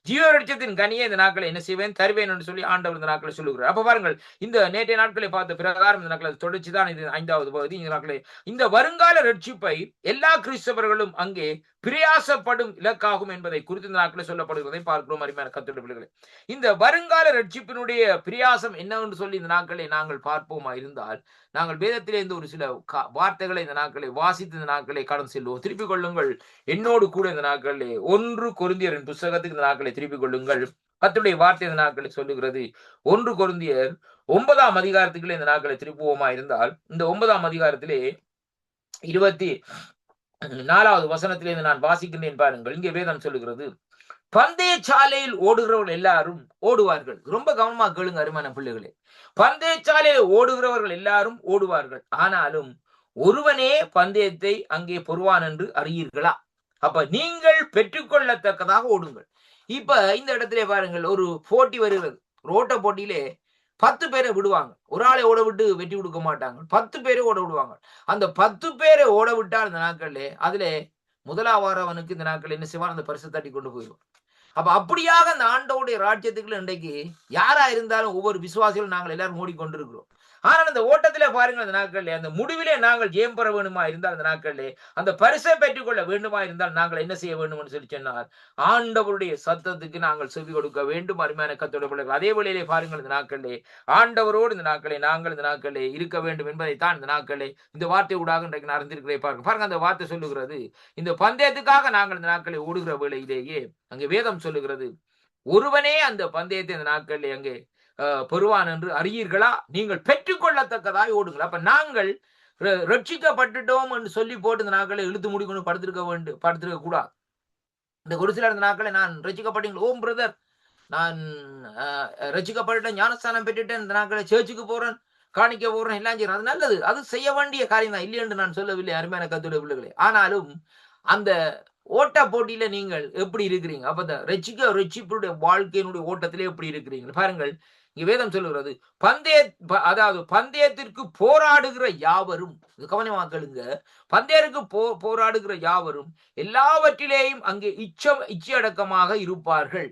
ஜீவரட்சத்தின் கனியை இந்த நாட்களை என்ன செய்வேன், தருவேன் என்று சொல்லி ஆண்டவர் இந்த நாட்களை சொல்லுகிறார். அப்ப பாருங்கள், இந்த நேற்றைய நாட்களை பார்த்த பிரகாரம் இந்த நாட்களை தொடர்ச்சி தான் இது 5வது பகுதி. இந்த நாட்களை இந்த வருங்கால ரட்சிப்பை எல்லா கிறிஸ்தவர்களும் அங்கே பிரயாசப்படும் இலக்காகும் என்பதை குறித்து இந்த நாட்களை சொல்லப்படுகிறதை பார்க்கிறோம். அருமையான கர்த்தருடைய பிள்ளைகளே, இந்த வருங்கால ரட்சிப்பினுடைய பிரயாசம் என்னவென்று சொல்லி இந்த நாட்களை நாங்கள் பார்ப்போமா இருந்தால், நாங்கள் வேதத்திலே இந்த ஒரு சில வார்த்தைகளை இந்த நாட்களை வாசித்து இந்த நாட்களை கடந்து செல்வோம். திருப்பிக் கொள்ளுங்கள் என்னோடு கூட இந்த நாட்களிலே 1 கொரிந்தியரின் புத்தகத்துக்கு இந்த நாட்களை திருப்பிக் கொள்ளுங்கள். கர்த்தருடைய வார்த்தை இந்த நாட்களை சொல்லுகிறது. 1 கொரிந்தியர் 9ஆம் அதிகாரத்துக்குள்ளே இந்த நாட்களை திருப்புவோமா இருந்தால், இந்த 9ஆம் அதிகாரத்திலே 24வது வசனத்திலிருந்து நான் வாசிக்கின்றேன் பாருங்கள். இங்கே வேதம் சொல்லுகிறது, பந்தய சாலையில் ஓடுகிறவர்கள் எல்லாரும் ஓடுவார்கள். ரொம்ப கவனமா கேளுங்க அருமையான பிள்ளைகளே. பந்தய சாலையில் ஓடுகிறவர்கள் எல்லாரும் ஓடுவார்கள், ஆனாலும் ஒருவனே பந்தயத்தை அங்கே பொறுவான் என்று அறியீர்களா? அப்ப நீங்கள் பெற்றுக்கொள்ளத்தக்கதாக ஓடுங்கள். இப்ப இந்த இடத்திலே பாருங்கள், ஒரு போட்டி வருகிறது. ஓட்ட போட்டியிலே 10 பேரை விடுவாங்க. ஒரு ஆளை ஓட விட்டு வெற்றி கொடுக்க மாட்டாங்க. 10 பேரை ஓட விடுவாங்க. அந்த 10 பேரை ஓட விட்டால் இந்த நாட்களிலே அதுல முதலாவாரவனுக்கு இந்த நாட்கள் என்ன செய்வான், அந்த பரிசு தட்டி கொண்டு போயிடுவான். அப்ப அப்படியாக அந்த ஆண்டோடைய ராஜ்யத்துக்குள்ள இன்றைக்கு யாரா இருந்தாலும் ஒவ்வொரு விசுவாசிகளும் நாங்கள் எல்லாரும் ஓடிக்கொண்டிருக்கிறோம். ஆனால் அந்த ஓட்டத்திலே பாருங்கள், அந்த நாட்களிலே அந்த முடிவிலே நாங்கள் ஜெயம் பெற வேண்டுமா இருந்தால், அந்த நாட்களிலே அந்த பரிசை பெற்றுக்கொள்ள வேண்டுமா இருந்தால் நாங்கள் என்ன செய்ய வேண்டும் என்று சொல்லி சொன்னார், ஆண்டவருடைய சத்தத்துக்கு நாங்கள் செவி கொடுக்க வேண்டும். அருமையான கர்த்தருடைய பிள்ளைகள், அதே வேளையிலே பாருங்கள், இந்த நாட்களிலே ஆண்டவரோடு இந்த நாட்களை நாங்கள் இந்த நாட்களிலே இருக்க வேண்டும் என்பதைத்தான் இந்த நாட்களே இந்த வார்த்தை ஊடாக இன்றைக்கு நான் அறிந்திருக்கிறேன். பாருங்க அந்த வார்த்தை சொல்லுகிறது, இந்த பந்தயத்துக்காக நாங்கள் இந்த நாட்களை ஓடுகிற வேளையிலேயே அங்கே வேதம் சொல்லுகிறது, ஒருவனே அந்த பந்தயத்தை இந்த நாட்களிலே அங்கே பெறுவான் என்று அறியீர்களா? நீங்கள் பெற்றுக்கொள்ளத்தக்கதாய் ஓடுங்கள். அப்ப நாங்கள் ரட்சிக்கப்பட்டுட்டோம் என்று சொல்லி போட்டு இந்த நாட்களை இழுத்து முடிக்கணும் படுத்திருக்க கூடாது. இந்த ஒரு சிலர் இந்த நாட்களை நான் ரட்சிக்கப்பட்டீங்க, ஓம் பிரதர் நான் ரட்சிக்கப்பட்டுட்டேன், ஞானஸ்தானம் பெற்றுட்டேன், இந்த நாட்களை சேர்ச்சுக்கு போறேன், காணிக்க போறேன், எல்லாம் செய்யறேன். அது நல்லது, அது செய்ய வேண்டிய காரியம் தான், இல்லை என்று நான் சொல்லவில்லை அருமையான கர்த்தருடைய பிள்ளைகளே. ஆனாலும் அந்த ஓட்ட போட்டியில நீங்கள் எப்படி இருக்கிறீங்க? அப்ப இந்த ரட்சிப்புடைய வாழ்க்கையினுடைய ஓட்டத்திலே எப்படி இருக்கிறீங்க பாருங்கள். இங்க வேதம் சொல்லுகிறது, அதாவது பந்தயத்திற்கு போராடுகிற யாவரும், கவனமா கேளுங்க, பந்தயத்திற்கு போராடுகிற யாவரும் எல்லாவற்றிலேயும் அங்கே இச்சையடக்கமாக இருப்பார்கள்.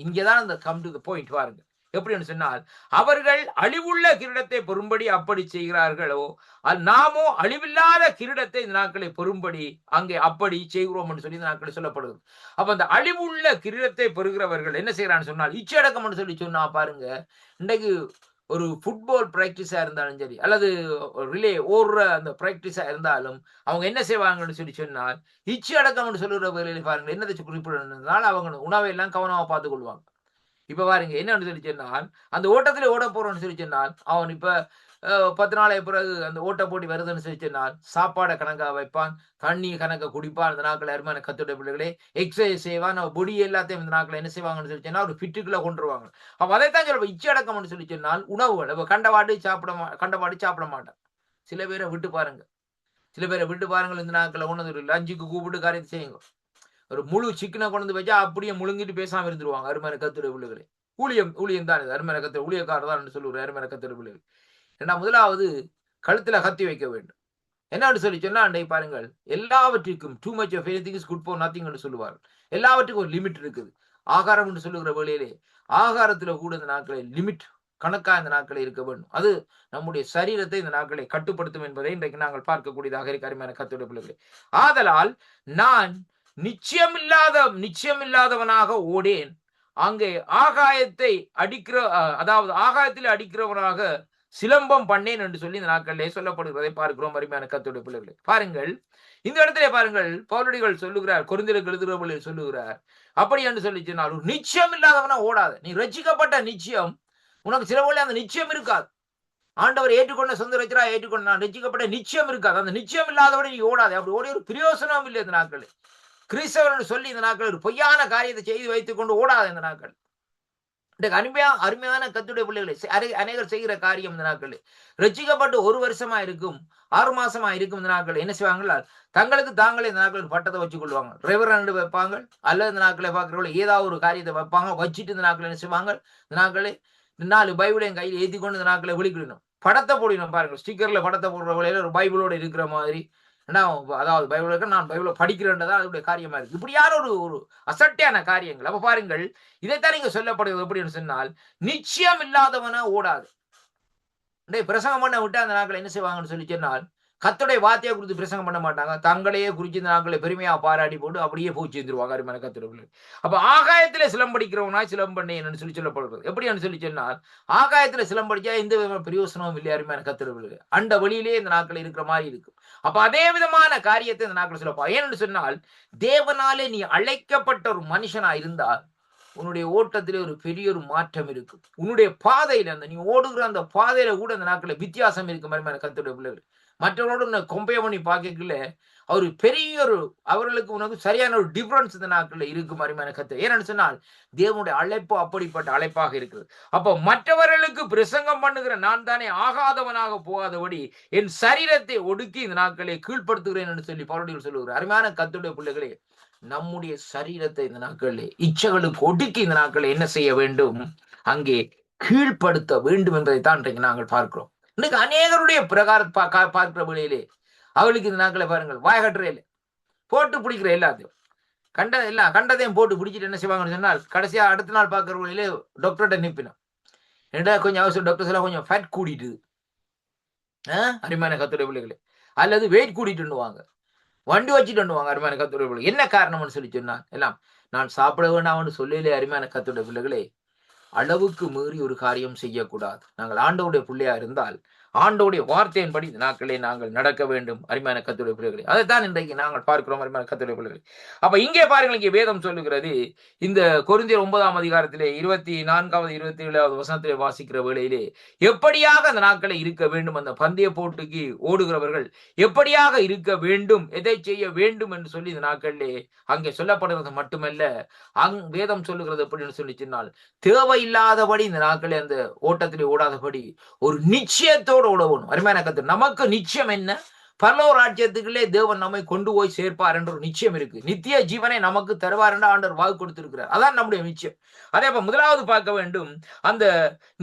இங்கதான் அந்த கம் டு தி பாயிண்ட் பாருங்க. எப்படின்னு சொன்னால், அவர்கள் அழிவுள்ள கிரீடத்தை பெறும்படி அப்படி செய்கிறார்களோ, நாமோ அழிவில்லாத கிரீடத்தை இந்த நாட்களை பெறும்படி அங்கே அப்படி செய்கிறோம் என்று சொல்லி இந்த நாட்களை சொல்லப்படுது. அப்ப அந்த அழிவுள்ள கிரீடத்தை பெறுகிறவர்கள் என்ன செய்யறான்னு சொன்னால், இச்சடக்கம் என்று சொல்லி சொன்னா பாருங்க, இன்றைக்கு ஒரு ஃபுட்பால் பிராக்டிஸா இருந்தாலும் சரி, அல்லது ரிலே ஓடுற அந்த பிராக்டிஸா இருந்தாலும் அவங்க என்ன செய்வாங்கன்னு சொல்லி சொன்னால், இச்சை அடக்கம் என்று சொல்லுற வேலையில பாருங்க என்னதை குறிப்பிடுறதுனால அவங்க உணவை எல்லாம் கவனமா பார்த்துக் கொள்வாங்க. இப்ப பாருங்க என்னன்னு சொல்லி சொன்னால், அந்த ஓட்டத்திலே ஓட போறோம்னு சொல்லி சொன்னால், அவன் இப்ப 10 நாளைக்கு பிறகு அந்த ஓட்ட போட்டி வருதுன்னு சொல்லி சொன்னால், சாப்பாட கணக்கா வைப்பான், தண்ணி கணக்கா குடிப்பான். இந்த நாட்கள் அருமையான கர்த்தருடைய பிள்ளைகளே, எக்சர்சைஸ் செய்வான். நம்ம பொடி எல்லாத்தையும் இந்த நாட்கள் என்ன செய்வாங்கன்னு சொல்லி சொன்னா, ஒரு ஃபிட்டுக்குள்ள கொண்டுருவாங்க. அப்ப அதைத்தான் சொல்றேன். இச்சை அடக்கம்னு சொல்லி சொன்னால், உணவுகள். இப்ப கண்டபாடு சாப்பிட மாட்டான். சில பேர விட்டு பாருங்க. சில பேர விட்டு பாருங்கள் இந்த நாட்கள்ல ஒண்ணு லஞ்சுக்கு கூப்பிட்டு காரியத்தை செய்யுங்க. ஒரு முழு சிக்கன கொண்டு வந்து வச்சா அப்படியே முழுங்கிட்டு பேசாம இருந்துருவாங்க. அருமையான கர்த்தருடைய பிள்ளைகளே. ஊழியம் தான் இது. அருமையான கர்த்தர் ஊழியக்காரர் தான் என்று சொல்லுவார் அருமையான கர்த்தருடைய பிள்ளைகள். ஏன்னா முதலாவது கழுத்துல கத்தி வைக்க வேண்டும். என்னன்னு சொல்லி சொன்னா அன்றைய பாருங்கள் எல்லாவற்றிற்கும் too much of anything is good for nothing என்று சொல்லுவார். எல்லாவற்றுக்கும் ஒரு லிமிட் இருக்குது. ஆகாரம் என்று சொல்லுகிற வேளையிலே ஆகாரத்துல கூட இந்த நாட்களில் லிமிட் கணக்கா இந்த நாட்களில் இருக்க வேண்டும். அது நம்முடைய சரீரத்தை இந்த நாட்களை கட்டுப்படுத்தும் என்பதை இன்றைக்கு நாங்கள் பார்க்கக்கூடியதாக இருக்க அருமையான கர்த்தருடைய பிள்ளைகளே. ஆதலால் நான் நிச்சயமில்லாதவனாக ஓடேன். அங்கே ஆகாயத்தை அடிக்கிற அதாவது ஆகாயத்தில் அடிக்கிறவனாக சிலம்பம் பண்ணேன் என்று சொல்லி இந்த நாட்களிலே சொல்லப்படுகிறதை பார்க்கிறோம் அருமையான கர்த்தருடைய பிள்ளைகளே. பாருங்கள் இந்த இடத்திலே பாருங்கள் பவுலடிகள் சொல்லுகிறார், கொரிந்தியருக்கு எழுதுகிறவர்கள் சொல்லுகிறார், அப்படி என்று சொல்லி சொன்னால் ஒரு நிச்சயம் இல்லாதவனா ஓடாத. நீ ரட்சிக்கப்பட்ட நிச்சயம் உனக்கு சில வேளை அந்த நிச்சயம் இருக்காது. ஆண்டவர் ஏற்றுக்கொண்ட சொந்த ரட்சகரா ஏற்றுக்கொண்ட நான் ரட்சிக்கப்பட்ட நிச்சயம் இருக்காது. அந்த நிச்சயம் இல்லாதவனை நீ ஓடாதே. அப்படி ஓடி ஒரு பிரயோசனம் இல்லை இந்த நாட்கள். கிறிஸ்தவர்கள் சொல்லி இந்த நாட்கள் ஒரு பொய்யான காரியத்தை செய்து வைத்துக் கொண்டு ஓடாத இந்த நாட்கள். அருமையான கர்த்தருடைய பிள்ளைகளை அநேகர் செய்கிற காரியம் இந்த நாட்கள் ரட்சிக்கப்பட்டு 1 வருஷமா இருக்கும், 6 மாசமா இருக்கும் இந்த நாட்கள் என்ன செய்வாங்களா, தங்களுக்கு தாங்களே இந்த நாட்கள் பட்டத்தை வச்சுக் கொள்வாங்க. ரெவரண்ட் வைப்பாங்க, அல்லது இந்த நாட்களை பார்க்கிறவங்க ஏதாவது ஒரு காரியத்தை வைப்பாங்க. வச்சுட்டு இந்த நாட்கள் என்ன செய்வாங்க, இந்த நாட்களே 4 பைபிளையும் கையில் ஏற்றி கொண்டு இந்த நாட்களை விழிக்கணும், படத்தை போடணும். பாருங்க ஸ்டிக்கர்ல படத்தை போடுற வேலையில ஒரு பைபிளோட இருக்கிற மாதிரி, அதாவது பைபிள் நான் பைபிளை படிக்கிறேன்றதா அதோடைய காரியமா இருக்கு. இப்படியான ஒரு அசட்டையான காரியங்கள். அப்ப பாருங்கள் இதைத்தான் நீங்க சொல்லப்படுவது எப்படின்னு சொன்னால், நிச்சயம் இல்லாதவனா ஓடாது. பிரசங்கம் பண்ண விட்டு அந்த நாட்கள் என்ன செய்வாங்கன்னு சொல்லி சொன்னால், கர்த்தருடைய வார்த்தையை குறித்து பிரசங்கம் பண்ண மாட்டாங்க. தங்களையே குறித்து இந்த நாட்களை பெருமையா பாராட்டி போட்டு அப்படியே போய் சேர்ந்துருவாங்க அருமையான கர்த்தருடைய. அப்ப ஆகாயத்திலே சிலம்படிக்கிறவனா சிலம்பண்ணேன்னு சொல்லி சொல்லப்படுகிறது. எப்படின்னு சொல்லி சொன்னால், ஆகாயத்துல சிலம்படிச்சா எந்த விதமான பிரயோசனமும் இல்லை அருமையான கர்த்தருடைய. அண்ட வெளியிலே இந்த நாட்கள் இருக்கிற மாதிரி இருக்கும். அப்ப அதே விதமான காரியத்தை இந்த நாட்கள் சொல்லப்பா. ஏன்னு சொன்னால், தேவனாலே நீ அழைக்கப்பட்ட ஒரு மனுஷனா இருந்தால் உன்னுடைய ஓட்டத்திலே ஒரு பெரிய ஒரு மாற்றம் இருக்கும். உன்னுடைய பாதையில அந்த நீ ஓடுகிற அந்த பாதையில கூட அந்த நாட்களை வித்தியாசம் இருக்கும் அருமையான கர்த்தருடைய பிள்ளைகள். மற்றவரோடு கம்பேர் பண்ணி பார்க்கல ஒரு பெரிய ஒரு அவர்களுக்கு உனக்கு சரியான ஒரு டிஃபரன்ஸ் இந்த நாட்களில் இருக்கும் அருமையான கர்த்தர். ஏன்னு சொன்னால் தேவனுடைய அழைப்பு அப்படிப்பட்ட அழைப்பாக இருக்கிறது. அப்போ மற்றவர்களுக்கு பிரசங்கம் பண்ணுகிற நான் தானே ஆகாதவனாக போகாதபடி என் சரீரத்தை ஒடுக்கி இந்த நாட்களை கீழ்ப்படுத்துகிறேன் என்று சொல்லி பவுலடிகள் சொல்லுகிறார். அருமையான கர்த்தருடைய பிள்ளைகளே, நம்முடைய சரீரத்தை இந்த நாட்களில் இச்சைகளுக்கு ஒடுக்கி இந்த நாட்களில் என்ன செய்ய வேண்டும், அங்கே கீழ்ப்படுத்த வேண்டும் என்பதைத்தான் இன்றைக்கு நாங்கள் பார்க்கிறோம். இன்னைக்கு அநேகருடைய பார்க்கிற வழியிலே அவளுக்கு இந்த நாட்களை பாருங்கள் வாயகட்டுறையில போட்டு பிடிக்கிற எல்லாத்தையும் கண்டதையும் போட்டு பிடிச்சிட்டு என்ன செய்வாங்கன்னு சொன்னால், கடைசியா அடுத்த நாள் பார்க்கிற வழியிலே டாக்டர்கிட்ட நிப்பினோம். ஏண்டா கொஞ்சம் அவசரம் டாக்டர்ஸ் எல்லாம் கொஞ்சம் ஃபேட் கூடிட்டு அருமையான கர்த்தருடைய பிள்ளைகளே, அல்லது வெயிட் கூட்டிட்டுவாங்க, வண்டி வச்சுட்டு வாங்க அருமையான கர்த்தருடைய பிள்ளை. என்ன காரணம்னு சொல்லி சொன்னா எல்லாம் நான் சாப்பிட வேண்டாம்னு சொல்லலே அருமையான கர்த்தருடைய பிள்ளைகளே, அளவுக்கு மீறி ஒரு காரியம் செய்யக்கூடாது. நாங்கள் ஆண்டவருடைய பிள்ளையா இருந்தால் ஆண்டவருடைய வார்த்தையின்படி இந்த நாட்களே நாங்கள் நடக்க வேண்டும் அருமையான கர்த்தருடைய பிள்ளைகளே. அதைத்தான் இன்றைக்கு நாங்கள் பார்க்கிறோம் அருமையான கர்த்தருடைய பிள்ளைகளே. அப்ப இங்கே பாருங்கள், இங்கே வேதம் சொல்லுகிறது, இந்த கொரிந்தியர் 9ஆம் அதிகாரத்திலே 24வது 27வது வசனத்திலே வாசிக்கிற வேளையிலே எப்படியாக அந்த நாட்களை இருக்க வேண்டும், அந்த பந்தய போட்டிக்கு ஓடுகிறவர்கள் எப்படியாக இருக்க வேண்டும், எதை செய்ய வேண்டும் என்று சொல்லி இந்த நாட்களிலே அங்கே சொல்லப்படுகிறது மட்டுமல்ல, வேதம் சொல்லுகிறது எப்படின்னு சொல்லி சொன்னால், தேவையில்லாதபடி இந்த நாட்களே அந்த ஓட்டத்திலே ஓடாதபடி ஒரு நிச்சயத்தோடு ஓடணும் அருமையான கர்த்தர். நமக்கு நிச்சயம் என்ன, பரலோக ராஜ்யத்துக்குள்ளே தேவன் நம்மை கொண்டு போய் சேர்ப்பார் என்ற ஒரு நிச்சயம் இருக்கு. நித்திய ஜீவனை நமக்கு தருவார் என்று ஆண்டவர் வாக்கு கொடுத்திருக்கிறார். அதான் நம்முடைய நிச்சயம். அதே போல முதலாவது பார்க்க வேண்டும், அந்த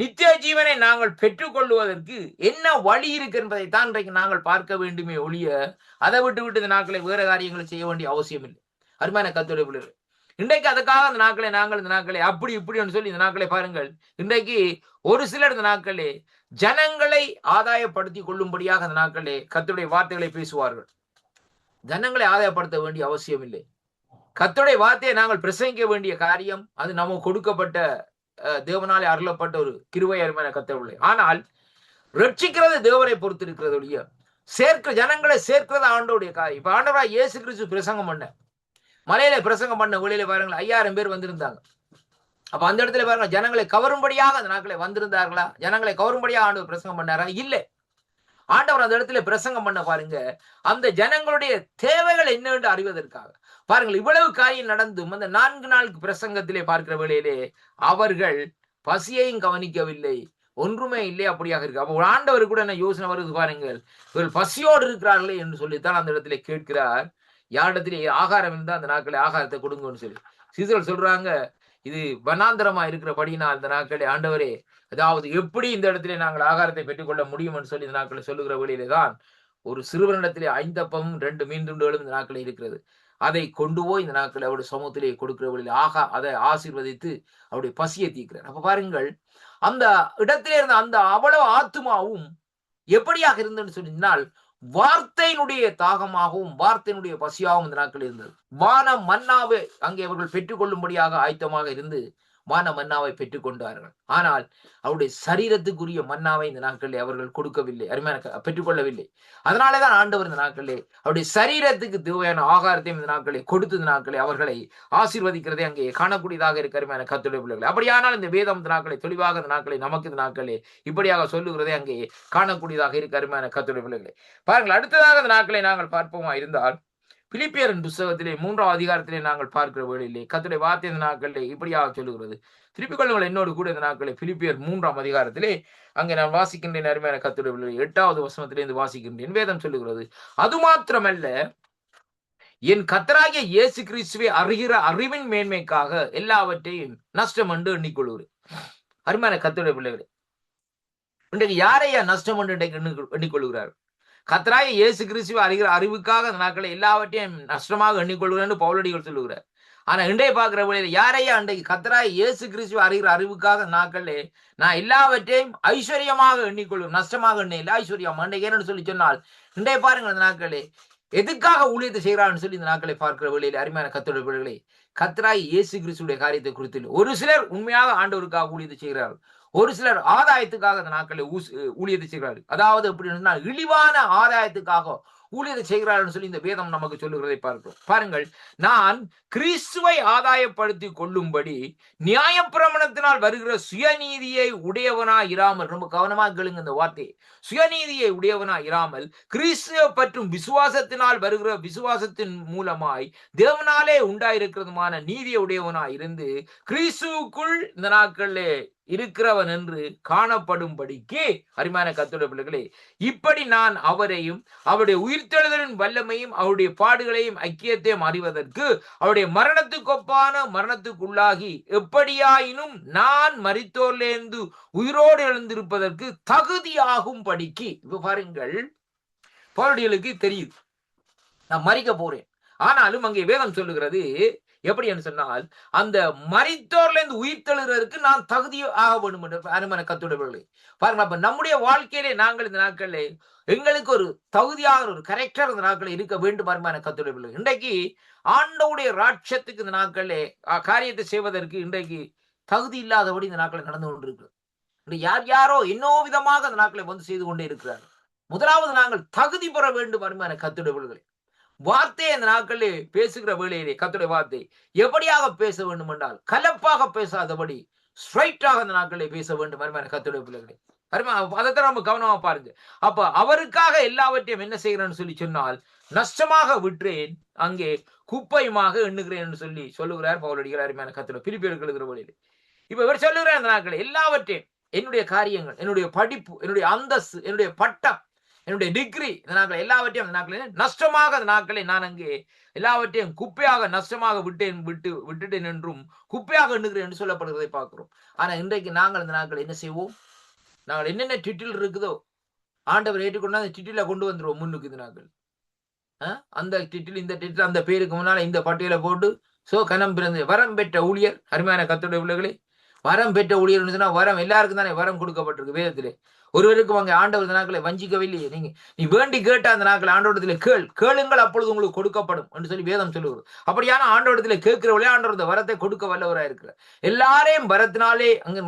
நித்திய ஜீவனை நாங்கள் பெற்றுக்கொள்வதற்கு என்ன வழி இருக்கு என்பதை தான் இன்றைக்கு நாங்கள் பார்க்க வேண்டுமே ஒழிய அதை விட்டு இந்த நாட்களை வேற காரியங்களை செய்ய வேண்டிய அவசியம் இல்லை அருமையான கர்த்தருடைய பிள்ளைகளே. இன்றைக்கு அதுக்காக அந்த நாட்களை நாங்கள் இந்த நாட்களை அப்படி இப்படின்னு சொல்லி இந்த நாட்களை பாருங்கள், இன்றைக்கு ஒரு சிலர் இந்த நாட்களே ஜனங்களை ஆதாயப்படுத்தி கொள்ளும்படியாக அந்த நாட்களே கர்த்தருடைய வார்த்தைகளை பேசுவார்கள். ஜனங்களை ஆதாயப்படுத்த வேண்டிய அவசியம் இல்லை. கர்த்தருடைய வார்த்தையை நாங்கள் பிரசங்கிக்க வேண்டிய காரியம் அது நமக்கு கொடுக்கப்பட்ட தேவனாலே அருளப்பட்ட ஒரு கிருபை அருமையான கர்த்தருடைய. ஆனால் ரட்சிக்கிறது தேவனை பொறுத்து இருக்கிறது ஒழிய ஜனங்களை சேர்க்கிறது ஆண்டவருடைய காரியம். இப்ப ஆண்டவராய் இயேசு கிறிஸ்து பிரசங்கம் பண்ண மலையில பிரசங்கம் பண்ண வெளியில பாருங்கள் 5000 பேர் வந்திருந்தாங்க. அப்ப அந்த இடத்துல பாருங்க, ஜனங்களை கவரும்படியாக அந்த நாட்களை வந்திருந்தார்களா? ஜனங்களை கவரும்படியாக ஆண்டவர் பிரசங்கம் பண்ணாரா? இல்ல. ஆண்டவர் அந்த இடத்துல பிரசங்கம் பண்ண பாருங்க, அந்த ஜனங்களுடைய தேவைகள் என்னவென்று அறிவதற்காக. பாருங்கள், இவ்வளவு காரியம் நடந்தும் அந்த 4 நாளுக்கு பிரசங்கத்திலே பார்க்கிற வேளையிலே அவர்கள் பசியையும் கவனிக்கவில்லை, ஒன்றுமே இல்லை, அப்படியாக இருக்கு. அப்போ ஆண்டவர் கூட என்ன யோசனை வருது பாருங்கள், இவர்கள் பசியோடு இருக்கிறார்களே என்று சொல்லித்தான் அந்த இடத்துல கேட்கிறார். யாரிடத்திலே ஆகாரம் இருந்தா அந்த நாட்களை ஆகாரத்தை கொடுங்கன்னு சொல்லி. சீசர்கள் சொல்றாங்க, இது வனாந்தரமா இருக்கிறபடினால் இந்த நாட்களே ஆண்டவரே, அதாவது எப்படி இந்த இடத்திலே நாங்கள் ஆகாரத்தை பெற்றுக்கொள்ள முடியும் என்று சொல்லி இந்த நாட்களை சொல்லுகிற வழியிலே தான் ஒரு சிறுவனிடத்திலே 5 அப்பமும் 2 மீன் துண்டுகளும் இந்த நாட்களில் இருக்கிறது. அதை கொண்டு போய் இந்த நாட்களை அவருடைய சமூகத்திலே கொடுக்கிற வழியில் அதை ஆசீர்வதித்து அவருடைய பசியை தீர்க்கிறார். அப்ப பாருங்கள், அந்த இடத்திலே இருந்த அந்த அவ்வளவு ஆத்துமாவும் எப்படியாக இருந்ததுன்னு சொன்னால், வார்த்தையினுடைய தாகமாகவும் வார்த்தையினுடைய பசியாகவும் இந்த நாட்கள் இருந்தது. வான மன்னாவை அங்கே அவர்கள் பெற்றுக்கொள்ளும்படியாக ஆயத்தமாக இருந்து வான மன்னாவை பெற்றுக் கொண்டார்கள். ஆனால் அவருடைய சரீரத்துக்குரிய மன்னாவை இந்த நாட்களில் அவர்கள் கொடுக்கவில்லை, அருமையான பெற்றுக்கொள்ளவில்லை. அதனாலேதான் ஆண்டவர் இந்த நாட்களிலே அவருடைய சரீரத்துக்கு தேவையான ஆகாரத்தையும் இந்த நாட்களை கொடுத்து இந்த நாட்களை அவர்களை ஆசீர்வதிக்கிறதை அங்கே காணக்கூடியதாக இருக்க அருமையான கர்த்தருடைய பிள்ளைகள். அப்படியானால் இந்த வேதம் இந்த நாட்களை தெளிவாக இந்த நாட்களை நமக்கு இந்த நாட்களே இப்படியாக சொல்லுகிறதை அங்கே காணக்கூடியதாக இருக்க அருமையான கர்த்தருடைய பிள்ளைகளை. பாருங்கள், அடுத்ததாக இந்த நாட்களை நாங்கள் பார்ப்போமா இருந்தால், பிலிப்பியரின் புத்தகத்திலே 3ஆம் அதிகாரத்திலே நாங்கள் பார்க்கிற வேளையிலே கர்த்தருடைய வார்த்தை இந்த நாட்களிலே இப்படியாக சொல்லுகிறது. திருப்பிக் கொள்ளுங்கள் என்னோடு கூட இந்த நாட்களை பிலிப்பியர் 3ஆம் அதிகாரத்திலே அங்கே நான் வாசிக்கின்றேன் அருமையான கர்த்தருடைய பிள்ளைகளே. 8வது வசனத்திலிருந்து வாசிக்கின்றேன். வேதம் சொல்லுகிறது, அது மாத்திரமல்ல, என் கர்த்தராகிய இயேசு கிறிஸ்துவை அறிகிற அறிவின் மேன்மைக்காக எல்லாவற்றையும் நஷ்டம் என்று எண்ணிக்கொள்கிறேன். அருமையான கர்த்தருடைய பிள்ளைகளே, இன்றைக்கு யாரையா நஷ்டம் என்று எண்ணிக்கொள்கிறார்? கர்த்தராகிய இயேசு கிறிஸ்துவை அறிகிற அறிவுக்காக அந்த நாட்களை எல்லாவற்றையும் நஷ்டமாக எண்ணிக்கொள்கிறேன் பவுலடிகள் சொல்லுகிறார். ஆனா இன்றைய பார்க்கிற வழியில யாரையா அன்றைக்கு கர்த்தராகிய இயேசு கிறிஸ்துவை அறிகிற அறிவுக்காக நாட்களே நான் எல்லாவற்றையும் ஐஸ்வர்யமாக எண்ணிக்கொள்வேன், நஷ்டமாக எண்ண ஐஸ்வர்யம் அன்றைக்கு என்னன்னு சொல்லி சொன்னால், இன்றைய பாருங்கள் அந்த நாட்களே எதுக்காக ஊழியத்தை செய்கிறான்னு சொல்லி இந்த நாட்களை பார்க்கிற வழியில அருமையான கர்த்தருடைய பிள்ளைகளே, கர்த்தராகிய இயேசு கிறிஸ்துடைய காரியத்தை குறித்து ஒரு சிலர் உண்மையாக ஆண்டவருக்காக ஊழியத்தை செய்கிறார்கள், ஒரு சிலர் ஆதாயத்துக்காக அந்த நாட்களை ஊழியத்தை செய்கிறார்கள். அதாவது எப்படின்னா இழிவான ஆதாயத்துக்காக ஊழியத்தை செய்கிறார்கள் சொல்லி இந்த வேதம் நமக்கு சொல்லுகிறதை பார்க்கிறோம். பாருங்கள், நான் கிறிஸ்துவை ஆதாயப்படுத்தி கொள்ளும்படி நியாயப்பிரமாணத்தினால் வருகிற சுயநீதியை உடையவனாய் இராமல், ரொம்ப கவனமாக கேளுங்க இந்த வார்த்தையை, சுயநீதியை உடையவனாய் இராமல் கிறிஸ்துவை பற்றும் விசுவாசத்தினால் வருகிற விசுவாசத்தின் மூலமாய் தேவனாலே உண்டாயிருக்கிறதுமான நீதியை உடையவனாய் இருந்து கிறிஸ்துவுக்குள் இந்த நாட்களிலே இருக்கிறவன் என்று காணப்படும்படிக்கு அருமையான கர்த்தருடைய பிள்ளைகளே, இப்படி நான் அவரையும் அவருடைய உயிர்த்தெழுதலின் வல்லமையும் அவருடைய பாடுகளையும் ஐக்கியத்தையும் அறிவதற்கு அவருடைய மரணத்துக்கொப்பான மரணத்துக்குள்ளாகி எப்படியாயினும் நான் மரித்தோர்லேந்து உயிரோடு எழுந்திருப்பதற்கு தகுதியாகும் படிக்கு. இப்ப பாருங்கள், பவுலடிகளுக்கு தெரியுது நான் மரிக்க போறேன். ஆனாலும் அங்கே வேதம் சொல்லுகிறது எப்படி என்று சொன்னால், அந்த மரித்தோர்ல இருந்து உயிர் தெழுகிறதுக்கு நான் தகுதி ஆக வேண்டும் என்று அருமையான கர்த்தருடைய பாருங்க. அப்ப நம்முடைய வாழ்க்கையிலே நாங்கள் இந்த நாட்களிலே எங்களுக்கு ஒரு தகுதியாக ஒரு கரெக்டர் இந்த நாட்களில் இருக்க வேண்டும் அருமையான கர்த்தருடைய பிள்ளை. இன்றைக்கு ஆண்டவருடைய ராட்சத்துக்கு இந்த நாட்களிலே காரியத்தை செய்வதற்கு இன்றைக்கு தகுதி இல்லாதபடி இந்த நாட்களில் நடந்து கொண்டிருக்கு. யார் யாரோ இன்னோ விதமாக அந்த நாட்களை வந்து செய்து கொண்டே இருக்கிறார். முதலாவது நாங்கள் தகுதி பெற வேண்டும் அருமையான கர்த்தருடைய பிள்ளைகளே. வார்த்தையை அந்த நாட்களிலே பேசுகிற வேளையிலே கர்த்தருடைய வார்த்தை எப்படியாக பேச வேண்டும் என்றால், கலப்பாக பேசாதபடி ஸ்ட்ரைட்டாக அந்த நாட்களிலே பேச வேண்டும் அருமையான கர்த்தருடைய பிள்ளைகளே. அதைத்தான் நம்ம கவனமா பாருங்க. அப்ப அவருக்காக எல்லாவற்றையும் என்ன செய்கிறேன்னு சொல்லி சொன்னால், நஷ்டமாக விற்றேன் அங்கே குப்பையுமாக எண்ணுகிறேன் என்று சொல்லி சொல்லுகிறார் பவுலடிகள் அருமையான கர்த்தருடைய பிலிப்பியருக்கு எழுதுகிற வேளையிலே. இப்ப இவர் சொல்லுகிறார் அந்த நாட்களை எல்லாவற்றையும், என்னுடைய காரியங்கள், என்னுடைய படிப்பு, என்னுடைய அந்தஸ்து, என்னுடைய பட்டம், என்னுடைய டிகிரி, இந்த நாட்கள் எல்லாவற்றையும் அந்த நாட்களில் நஷ்டமாக அந்த நாட்களை நான் அங்கே எல்லாவற்றையும் குப்பையாக நஷ்டமாக விட்டுட்டேன் என்றும் குப்பையாக எண்ணுகிறேன் என்று சொல்லப்படுகிறதை பார்க்கிறோம். ஆனா இன்றைக்கு நாங்கள் இந்த நாட்கள் என்ன செய்வோம்? நாங்கள் என்னென்ன டிட்டில் இருக்குதோ ஆண்டவர் ஏற்றுக்கொண்டு அந்த டிட்டில கொண்டு வந்துருவோம் முன்னுக்கு. இந்த நாட்கள் அந்த டிட்டில் இந்த டிட்டில் அந்த பேருக்கு முன்னால இந்த பட்டியலை போட்டு கனம் பிறந்த வரம் பெற்ற ஊழியர், அருமையான கர்த்தருடைய பிள்ளைகளே, வரம் பெற்ற ஊழியர் சொன்னா வரம் எல்லாருக்கும் தானே வரம் கொடுக்கப்பட்டிருக்கு வேதத்திலே. ஒருவருக்கு வாங்க ஆண்டவர் இந்த நாட்களை வஞ்சிக்கவில்லையே. நீ வேண்டி கேட்ட அந்த நாட்கள் ஆண்டவரத்திலே கேளுங்கள் அப்பொழுது உங்களுக்கு கொடுக்கப்படும் என்று சொல்லி வேதம் சொல்லுவது. அப்படியான ஆண்டவரத்திலே கேட்கிறவர்களே ஆண்டவர் இந்த வரத்தை கொடுக்க வல்லவராய் இருக்கிறார். எல்லாரையும் வரத்தினாலே அங்கு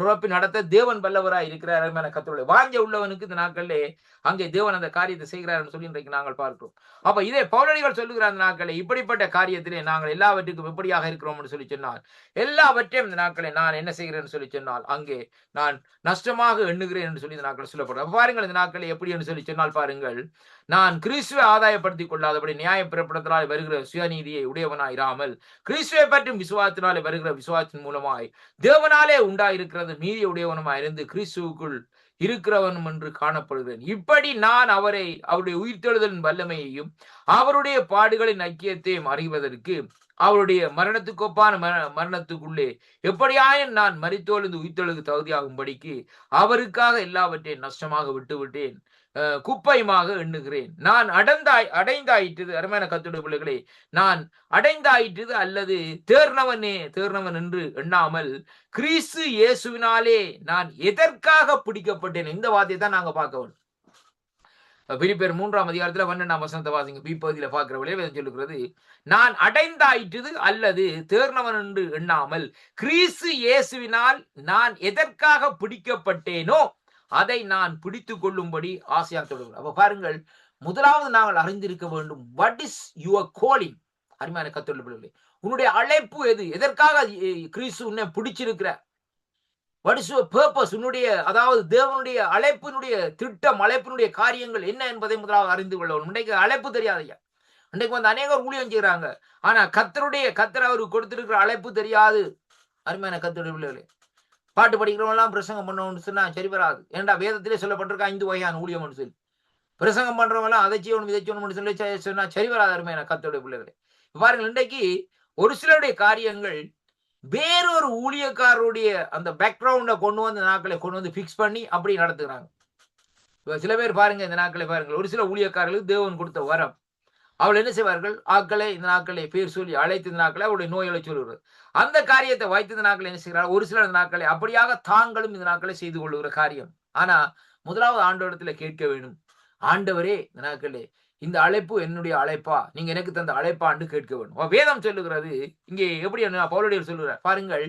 நிரப்பி நடத்த தேவன் வல்லவராய் இருக்கிறார். அருமையான கர்த்தருடைய வாஞ்ச உள்ளவனுக்கு இந்த நாட்களிலே அங்கே தேவன் அந்த காரியத்தை செய்கிறார் என்று சொல்லி இன்றைக்கு நாங்கள் பார்க்கிறோம். அப்ப இதே பவுலடிகள் சொல்லுகிற அந்த நாட்களை இப்படிப்பட்ட காரியத்திலே நாங்கள் எல்லாவற்றுக்கும் எப்படியாக இருக்கிறோம் என்று சொல்லி சொன்னால், எல்லாவற்றையும் இந்த நாட்களை நான் என்ன செய்கிறேன் சொல்லி சொன்னால் அங்கே நான் நஷ்டமாக எண்ணுகிறேன் என்று சொல்லி இந்த நாட்கள் சொல்லப்படும். பாருங்கள் இந்த நாட்களை எப்படி என்று சொல்லி சொன்னால் பாருங்கள், நான் கிறிஸ்துவை ஆதாயப்படுத்திக் கொள்ளாதபடி நியாய பிறப்பிடத்தினால் வருகிற சுயநீதியை உடையவனாயிராமல் கிறிஸ்துவை பற்றும் விசுவாசத்தினாலே வருகிற விசுவாசத்தின் மூலமாய் தேவனாலே உண்டாயிருக்கிறது நீதியை உடையவனுமாய் இருந்து கிறிஸ்துவுக்குள் இருக்கிறவனும் என்று காணப்படுகிறேன். இப்படி நான் அவருடைய உயிர்த்தெழுதலின் வல்லமையையும் அவருடைய பாடுகளின் ஐக்கியத்தையும் அறிவதற்கு அவருடைய மரணத்துக்கொப்பான மரணத்துக்குள்ளே எப்படியாயும் நான் மரித்தோழுந்து உயிர்த்தெழுது தகுதியாகும்படிக்கு அவருக்காக எல்லாவற்றையும் நஷ்டமாக விட்டுவிட்டேன், குப்பையுமாக எண்ணுகிறேன். நான் அடைந்தாயிற்று அருமையான கர்த்தருடைய பிள்ளைகளே, நான் அடைந்தாயிற்று அல்லது தேர்னவன் என்று எண்ணாமல் கிறிஸ்து இயேசுவினாலே நான் எதற்காக பிடிக்கப்பட்டேன். இந்த வார்த்தையை தான் நாங்க பார்க்க வேண்டும். பிலிப்பியர் 3ஆம் அதிகாரத்துல 12ஆம் வசனத்தை வாசிங்க. பகுதியில பார்க்கிறவர்களே வேதம் சொல்லுகிறது, நான் அடைந்தாயிற்று அல்லது தேர்னவன் என்று எண்ணாமல் கிறிஸ்து இயேசுவினால் நான் எதற்காக பிடிக்கப்பட்டேனோ அதை நான் பிடித்துக் கொள்ளும்படி ஆசையாக தொடர்கிறேன். அப்ப பாருங்கள், முதலாவது நாங்கள் அறிந்திருக்க வேண்டும், வாட் இஸ் யுவர் காலிங். அருமையான கர்த்தருடைய பிள்ளைகளே, உன்னுடைய அழைப்பு எது? எதற்காக கிறிஸ்து உன்னை பிடிச்சிருக்கிற? What is your purpose? உன்னுடைய அதாவது தேவனுடைய அழைப்பினுடைய திட்டம், அழைப்பினுடைய காரியங்கள் என்ன என்பதை முதலாவது அறிந்து கொள்ள வேண்டும். இன்றைக்கு அழைப்பு தெரியாதையா. இன்றைக்கு வந்து அநேகர் ஊழியம் செய்யறாங்க, ஆனா கர்த்தர் அவருக்கு கொடுத்திருக்கிற அழைப்பு தெரியாது. அருமையான கர்த்தருடைய பிள்ளைகளே, பாட்டு படிக்கிறவங்க எல்லாம் பிரசங்கம் பண்ணணும்னு சொன்னா சரி வராது. ஏன்டா வேதத்திலே சொல்லப்பட்டிருக்க 5 வகையான ஊழியம் சொல்லி பிரசங்கம் பண்றவங்க எல்லாம் அதை செய்யணும் இதை செய்யணும்னு சொல்லி சொன்னா சரி வராது. அருமையான கர்த்தருடைய பிள்ளைகளே, பாருங்கள், இன்றைக்கு ஒரு சிலருடைய காரியங்கள் வேறொரு ஊழியக்காரருடைய அந்த பேக்ரவுண்ட கொண்டு வந்து பிக்ஸ் பண்ணி அப்படி நடத்துகிறாங்க. சில பேர் பாருங்க, இந்த நாட்களை பாருங்கள், ஒரு சில ஊழியக்காரர்களுக்கு தேவன் கொடுத்த வரம், அவள் என்ன செய்வார்கள், ஆக்களை இந்த நாட்களை பேர் சொல்லி அழைத்து இந்த நாட்களை அவருடைய நோய்களை சொல்லுகிறது. அந்த காரியத்தை வைத்து இந்த நாட்களை என்ன செய்கிறார், ஒரு சிலர் இந்த நாட்களை அப்படியாக தாங்களும் இந்த நாட்களை செய்து கொள்ளுகிற காரியம். ஆனா முதலாவது ஆண்டவரிடத்துல கேட்க வேண்டும், ஆண்டவரே இந்த நாட்களே இந்த அழைப்பு என்னுடைய அழைப்பா, நீங்க எனக்கு தந்த அழைப்பான்னு கேட்க வேண்டும். வேதம் சொல்லுகிறது இங்கே எப்படி பவுலடிகள் சொல்லுகிறார் பாருங்கள்.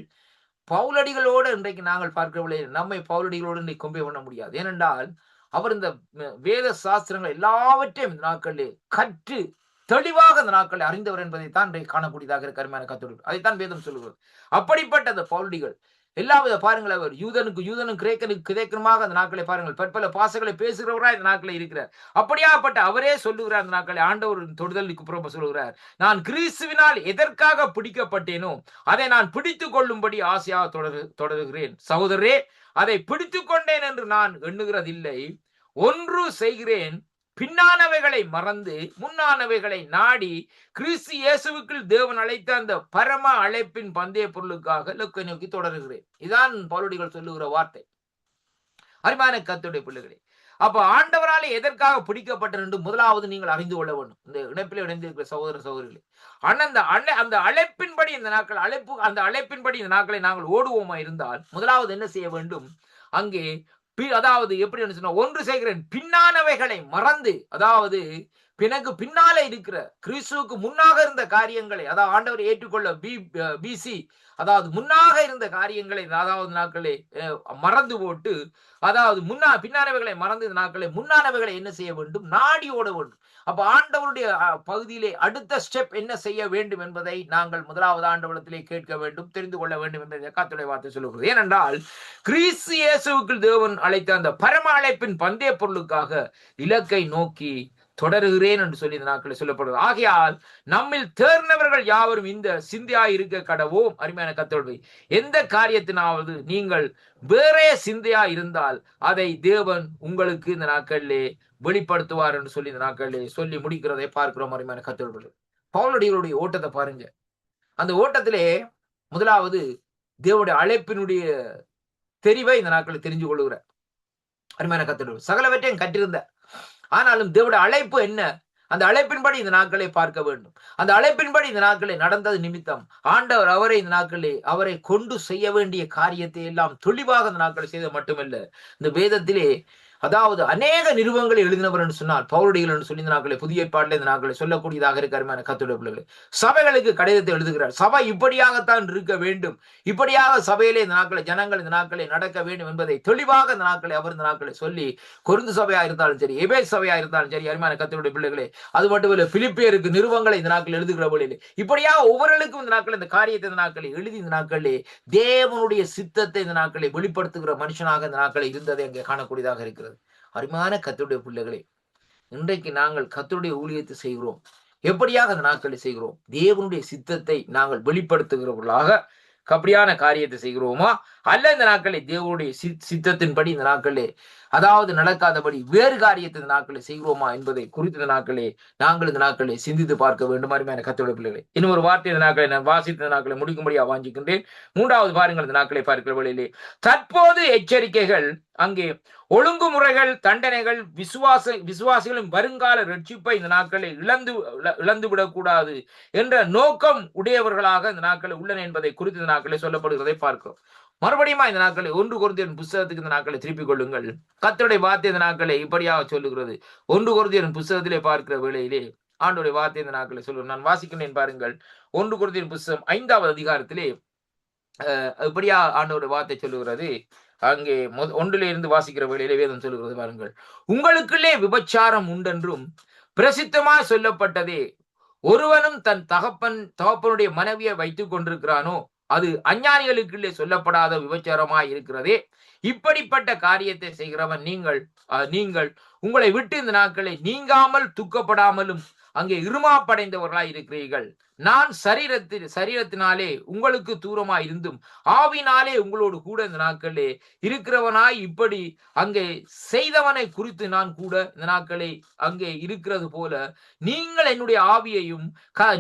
பவுலடிகளோடு இன்றைக்கு நாங்கள் பார்க்கவில்லை, நம்மை பவுலடிகளோடு இன்றைக்கு கம்பேர் பண்ண முடியாது. ஏனென்றால் அவர் இந்த வேத சாஸ்திரங்கள் எல்லாவற்றையும் இந்த நாட்களிலே கற்று தெளிவாக அந்த நாட்களை அறிந்தவர் என்பதைத்தான் இன்றைக்கு காணக்கூடியதாக இருக்க அருமையான கர்த்தர். அதைத்தான் வேதம் சொல்லுகிறது. அப்படிப்பட்ட அந்த பவுலடிகள் எல்லாவித பாருங்கள், அவர் யூதனும் கிரேக்கனுமாக அந்த நாட்களை பாருங்கள் பற்பல பாசங்களை பேசுகிறவராய் இந்த நாட்களை இருக்கிறார். அப்படியாப்பட்ட அவரே சொல்லுகிறார் அந்த நாட்களை ஆண்டவர் தொடுதலுக்கு புறம்ப சொல்லுகிறார், நான் கிறிஸ்துவினால் எதற்காக பிடிக்கப்பட்டேனோ அதை நான் பிடித்துக் கொள்ளும்படி ஆசையாக தொடருகிறேன். சகோதரரே, அதை பிடித்துக் கொண்டேன் என்று நான் எண்ணுகிறதில்லை, ஒன்று செய்கிறேன், பின்னானவைகளை மறந்து முன்னானவைகளை நாடி கிறிஸ்து இயேசுவுக்குள் தேவன் அழைத்த அந்த பரம அழைப்பின் பந்தய பொருளுக்காக இலக்கை நோக்கி தொடருகிறேன். இதான் பவுலடிகள் சொல்லுகிற வார்த்தை. அருமையான கர்த்தருடைய பிள்ளைகளே, அப்ப ஆண்டவராலே எதற்காக பிடிக்கப்பட்ட என்று முதலாவது நீங்கள் அறிந்து கொள்ள வேண்டும். இந்த இணைப்பில் இணைந்திருக்கிற சகோதர சகோதரிகளே, அந்த அழைப்பின்படி இந்த நாட்கள் அந்த அழைப்பின்படி இந்த நாட்களை நாங்கள் ஓடுவோமா இருந்தால் முதலாவது என்ன செய்ய வேண்டும், அங்கே அதாவது எப்படி சொன்னா, ஒன்று செய்கிறேன், பின்னானவைகளை மறந்து, அதாவது எனக்கு பின்னாலே இருக்கிற கிறிஸ்துவுக்கு முன்னாக இருந்த காரியங்களை, அதாவது ஆண்டவர் ஏற்றுக்கொள்ள பிசி, அதாவது முன்னாக இருந்த காரியங்களை அதாவது நாட்களை மறந்து போட்டு, அதாவது பின்னானவைகளை மறந்து நாட்களை முன்னானவைகளை என்ன செய்ய வேண்டும், நாடி ஓட வேண்டும். அப்ப ஆண்டவருடைய பகுதியிலே அடுத்த ஸ்டெப் என்ன செய்ய வேண்டும் என்பதை நாங்கள் முதலாவது ஆண்டவரிடத்திலே கேட்க வேண்டும், தெரிந்து கொள்ள வேண்டும் என்பதை கர்த்தருடைய வார்த்தை சொல்லுகிறது. ஏனென்றால் கிறிஸ்து இயேசுவுக்குள் தேவன் அழைத்த அந்த பரம அழைப்பின் பந்தய பொருளுக்காக இலக்கை நோக்கி தொடருகிறேன் என்று சொல்லி இந்த நாட்களில் சொல்லப்படுகிறது. ஆகையால் நம்மில் தேர்ந்தவர்கள் யாவரும் இந்த சிந்தையாய் இருக்க கடவோம். அருமையான கர்த்தருடைய எந்த காரியத்தினாவது நீங்கள் வேறே சிந்தையா இருந்தால் அதை தேவன் உங்களுக்கு இந்த நாட்களிலே வெளிப்படுத்துவார் என்று சொல்லி இந்த நாட்களிலே சொல்லி முடிக்கிறதை பார்க்கிறோம். அருமையான கர்த்தருடைய பவுலடிகளுடைய ஓட்டத்தை பாருங்க. அந்த ஓட்டத்திலே முதலாவது தேவனுடைய அழைப்பினுடைய தெரிவை இந்த நாட்களில் தெரிஞ்சு கொள்ளுகிறார். அருமையான கர்த்தருடைய சகலவற்றையும் கற்றிருந்த, ஆனாலும் தேவனுடைய அழைப்பு என்ன, அந்த அழைப்பின்படி இந்த நாட்களை பார்க்க வேண்டும். அந்த அழைப்பின்படி இந்த நாட்களை நடந்தது நிமித்தம் ஆண்டவர் அவரை இந்த நாட்களிலே அவரை கொண்டு செய்ய வேண்டிய காரியத்தை எல்லாம் தெளிவாக இந்த நாட்களை செய்த மட்டுமல்ல, இந்த வேதத்திலே அதாவது அநேக நிருபங்களை எழுதினவர் என்று சொன்னால் பவுலடிகள் என்று சொல்லி இந்த நாட்களை புதிய ஏற்பாட்டில் இந்த நாட்களை சொல்லக்கூடியதாக இருக்கிற கர்த்தருடைய பிள்ளைகளே, சபைகளுக்கு கடிதத்தை எழுதுகிறார். சபை இப்படியாகத்தான் இருக்க வேண்டும், இப்படியாக சபையிலே இந்த நாட்களை ஜனங்கள் இந்த நாட்களை நடக்க வேண்டும் என்பதை தெளிவாக இந்த நாட்களை அவர் இந்த நாட்களை சொல்லி, கொரிந்து சபையா இருந்தாலும் சரி, எபேசு சபையா இருந்தாலும் சரி, அருமையான கர்த்தருடைய பிள்ளைகளே, அது மட்டுமல்ல பிலிப்பியருக்கு நிருபங்களை இந்த நாட்கள் எழுதுகிற வழியிலே இப்படியாக ஒவ்வொருவருக்கும் இந்த நாட்கள் இந்த காரியத்தை இந்த நாட்களை எழுதி இந்த நாட்களிலே தேவனுடைய சித்தத்தை இந்த நாட்களை வெளிப்படுத்துகிற மனுஷனாக இந்த நாட்களை இருந்ததை அங்கே காணக்கூடியதாக இருக்கிறது. அருமையான கர்த்தருடைய பிள்ளைகளே, இன்றைக்கு நாங்கள் கர்த்தருடைய ஊழியத்தை செய்கிறோம். எப்படியாக அந்த நாட்களை செய்கிறோம்? தேவனுடைய சித்தத்தை நாங்கள் வெளிப்படுத்துகிறவர்களாக அப்படியான காரியத்தை செய்கிறோமா, அல்ல இந்த நாட்களை தேவனுடைய சித்தத்தின்படி இந்த நாட்களே அதாவது நடக்காதபடி வேறு காரியத்தை இந்த நாட்களை செய்கிறோமா என்பதை குறித்த இந்த நாட்களே நாங்கள் இந்த நாட்களை சிந்தித்து பார்க்க வேண்டும். அருமையான கர்த்தருடைய பிள்ளைகளே, இன்னும் ஒரு வார்த்தை இந்த நாட்களை நான் வாசித்த நாட்களை முடிக்கும்படியா வாஞ்சிக்கின்றேன். 3வது பாருங்கள், இந்த நாட்களை பார்க்கிற வழியிலே தற்போது எச்சரிக்கைகள், அங்கே ஒழுங்குமுறைகள், தண்டனைகள், விசுவாசிகளின் வருங்கால ரட்சிப்பை இந்த நாட்களை இழந்து விடக்கூடாது என்ற நோக்கம் உடையவர்களாக இந்த நாட்களை உள்ளன என்பதை குறித்து இந்த நாட்களை சொல்லப்படுகிறதை பார்க்கிறோம். மறுபடியும் இந்த நாட்களை 1 கொரிந்தியர் புத்தகத்துக்கு இந்த நாட்களை திருப்பிக் கொள்ளுங்கள். கர்த்தருடைய வார்த்தை இந்த நாட்களை இப்படியாக சொல்லுகிறது. 1 கொரிந்தியர் புத்தகத்திலே பார்க்கிற வேளையிலே ஆண்டவருடைய வார்த்தை இந்த நாட்களை சொல்லுங்கள். நான் வாசிக்கிறேன் பாருங்கள். 1 கொரிந்தியர் புத்தகம் 5வது அதிகாரத்திலே இப்படியா ஆண்டவருடைய வார்த்தை சொல்லுகிறது. அங்கே 1 இருந்து வாசிக்கிற வேளையிலே வேதம் சொல்லுகிறது பாருங்கள். உங்களுக்குள்ளே விபச்சாரம் உண்டென்றும் பிரசித்தமாய் சொல்லப்பட்டதே, ஒருவனும் தன் தகப்பனுடைய மனைவியை வைத்துக் கொண்டிருக்கிறானோ அது அஞ்ஞானிகளுக்குள்ளே சொல்லப்படாத விபச்சாரமாய் இருக்கிறதே. இப்படிப்பட்ட காரியத்தை செய்கிறவன் நீங்கள் உங்களை விட்டு இந்த நாட்களை நீங்காமல் துக்கப்படாமலும் அங்கே இருமாப்படைந்தவர்களாய் இருக்கிறீர்கள். நான் சரீரத்தினாலே உங்களுக்கு தூரமாய் இருந்தும் ஆவினாலே உங்களோடு கூட இந்த நாட்களே இருக்கிறவனாய் இப்படி அங்கே செய்தவனை குறித்து நான் கூட இந்த நாட்களை அங்கே இருக்கிறது போல நீங்கள் என்னுடைய ஆவியையும்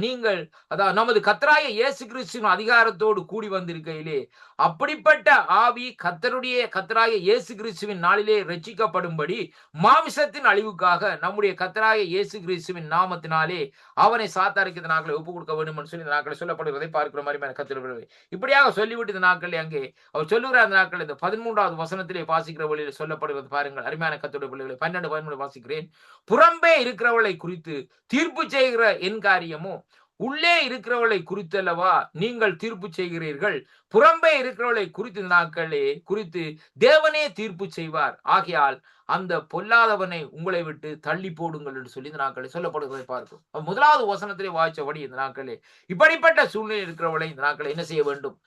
நீங்கள் அதாவது நமது கர்த்தராகிய இயேசு கிறிஸ்துவின் அதிகாரத்தோடு கூடி வந்திருக்கையிலே அப்படிப்பட்ட ஆவி கர்த்தராகிய இயேசு கிறிஸ்துவின் நாளிலே ரட்சிக்கப்படும்படி மாமிசத்தின் அழிவுக்காக நம்முடைய கர்த்தராகிய இயேசு கிறிஸ்துவின் நாமத்தினாலே அவனை சாத்தாருக்கு இந்த நாட்களை ஒப்புக் கொடுக்க வேண்டும் என்று சொல்லி இந்த நாட்களை சொல்லப்படுவதை பார்க்கிற மாதிரி கர்த்தருடைய இப்படியாக சொல்லிவிட்டு இந்த நாட்களை அங்கே அவர் சொல்லுகிற அந்த நாட்கள் இந்த 13வது வசனத்திலே வாசிக்கிற வழியில் சொல்லப்படுவது பாருங்கள். அருமையான கர்த்தருடைய பிள்ளைகளை 12 வாசிக்கிறேன். புறம்பே இருக்கிறவளை குறித்து தீர்ப்பு செய்கிற என் காரியமோ உள்ளே இருக்கிறவளை குறித்தல்லவா நீங்கள் தீர்ப்பு செய்கிறீர்கள். புறம்பே இருக்கிறவளை குறித்து நாட்களே குறித்து தேவனே தீர்ப்பு செய்வார். ஆகையால் அந்த பொல்லாதவனை உங்களை விட்டு தள்ளி போடுங்கள் என்று சொல்லி இந்த நாட்களை சொல்லப்படுவதை பார்க்கும். 1வது வசனத்திலே வாய்ச்சபடி இந்த நாட்களே இப்படிப்பட்ட சூழ்நிலை இருக்கிறவளை இந்த நாட்களை என்ன செய்ய வேண்டும்,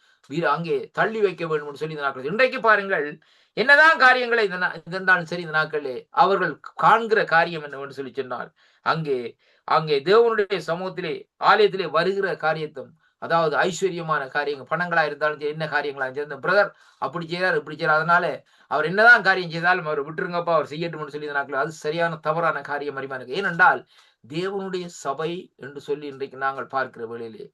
அங்கே தள்ளி வைக்க வேண்டும் என்று சொல்லி இந்த நாட்கள் இன்றைக்கு பாருங்கள். என்னதான் காரியங்களை இருந்தாலும் சரி இந்த நாட்களே அவர்கள் காண்கிற காரியம் என்னவென்று சொல்லி சொன்னால் அங்கே தேவனுடைய சமூகத்திலே ஆலயத்திலே வருகிற காரியத்தும் அதாவது ஐஸ்வர்யமான காரியங்கள் பணங்களா இருந்தாலும் என்ன காரியங்களா இந்த பிரதர் அப்படி செய்யறாரு இப்படி செய்யறாரு, அதனால அவர் என்னதான் காரியம் செய்தாலும் அவர் விட்டுருங்கப்பா அவர் செய்யட்டும் சொல்லி நாட்கள் அது சரியான தவறான காரியம் அறிமா இருக்கு. ஏனென்றால் தேவனுடைய சபை என்று சொல்லி இன்றைக்கு நாங்கள் பார்க்கிற வேளையிலே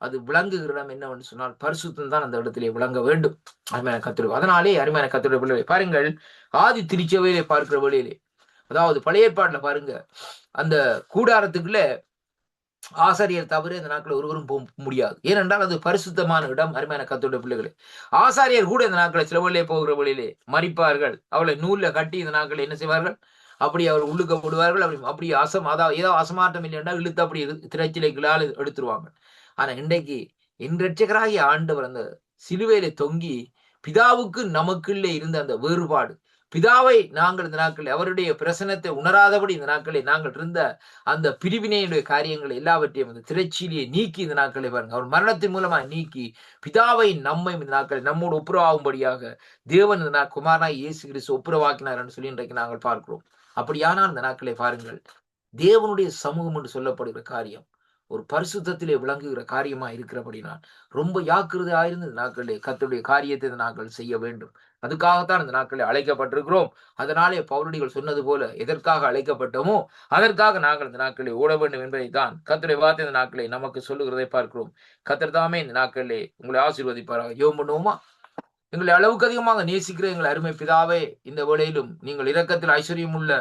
அது விளங்குகிற இடம் என்னவென்று சொன்னால் பரிசுத்தம் தான் அந்த இடத்திலே விளங்க வேண்டும். அருமையான கர்த்தருடைய அதனாலே அருமையான கர்த்தருடைய பிள்ளைகளை பாருங்கள். ஆதி திருச்சபையிலே பார்க்கிற வேளையிலே அதாவது பழைய ஏற்பாட்டுல பாருங்க, அந்த கூடாரத்துக்குள்ள ஆசாரியர் தவிர இந்த நாட்கள் ஒருவரும் போக முடியாது. ஏனென்றால் அது பரிசுத்தமான இடம். அருமையான கர்த்தருடைய பிள்ளைகளே, ஆசாரியர் கூட இந்த நாட்களை சில வழியிலே போகிற வழியிலே மறிப்பார்கள். அவளை நூல்ல கட்டி இந்த நாட்களை என்ன செய்வார்கள், அப்படி அவர் உள்ளுக்க போடுவார்கள். அப்படி அதாவது ஏதோ அசமாட்டம் இல்லைன்னா இழுத்து அப்படி திரைச்சிலைகளால் எடுத்துருவாங்க. ஆனா இன்றைக்கு இன்றட்சகராகிய ஆண்டவர் அந்த சிலுவையில தொங்கி பிதாவுக்கு நமக்குள்ளே இருந்த அந்த வேறுபாடு, பிதாவை நாங்கள் இந்த நாட்களில் அவருடைய பிரசனத்தை உணராதபடி இந்த நாட்களில் நாங்கள் இருந்த அந்த பிரிவினையுடைய காரியங்களை எல்லாவற்றையும் அந்த திரைச்சியிலேயே நீக்கி இந்த நாட்களை பாருங்க அவர் மரணத்தின் மூலமா நீக்கி பிதாவை நம்மை இந்த நாட்களை நம்மோடு ஒப்புரவாகும்படியாக தேவன் இந்த குமாரனாய் இயேசு கிறிஸ்து ஒப்புரவாக்கினார் என்று சொல்லி இன்றைக்கு நாங்கள் பார்க்கிறோம். அப்படியானால் இந்த நாட்களை பாருங்கள், தேவனுடைய சமூகம் என்று சொல்லப்படுகிற காரியம் ஒரு பரிசுத்தத்திலே விளங்குகிற காரியமா இருக்கிறபடினால் ரொம்ப ஜாக்கிரதையாயிருந்து இந்த நாட்களிலே கர்த்தருடைய காரியத்தை இந்த நாட்கள் செய்ய வேண்டும். அதுக்காகத்தான் இந்த நாட்களை அழைக்கப்பட்டிருக்கிறோம். அதனாலே பவுலடிகள் சொன்னது போல எதற்காக அழைக்கப்பட்டோமோ அதற்காக நாங்கள் இந்த நாட்களை ஓட வேண்டும் என்பதை தான் கர்த்தருடைய வார்த்தை இந்த நாட்களை நமக்கு சொல்லுகிறதை பார்க்கிறோம். கர்த்தர் தாமே இந்த நாட்களிலே உங்களை ஆசீர்வதிப்பாராக. ஜெபம் பண்ணுவோமா? எங்களை அளவுக்கு அதிகமாக நேசிக்கிற எங்கள் அருமை பிதாவே, இந்த வேளையிலும் நீங்கள் இரக்கத்தில் ஐஸ்வர்யம் உள்ள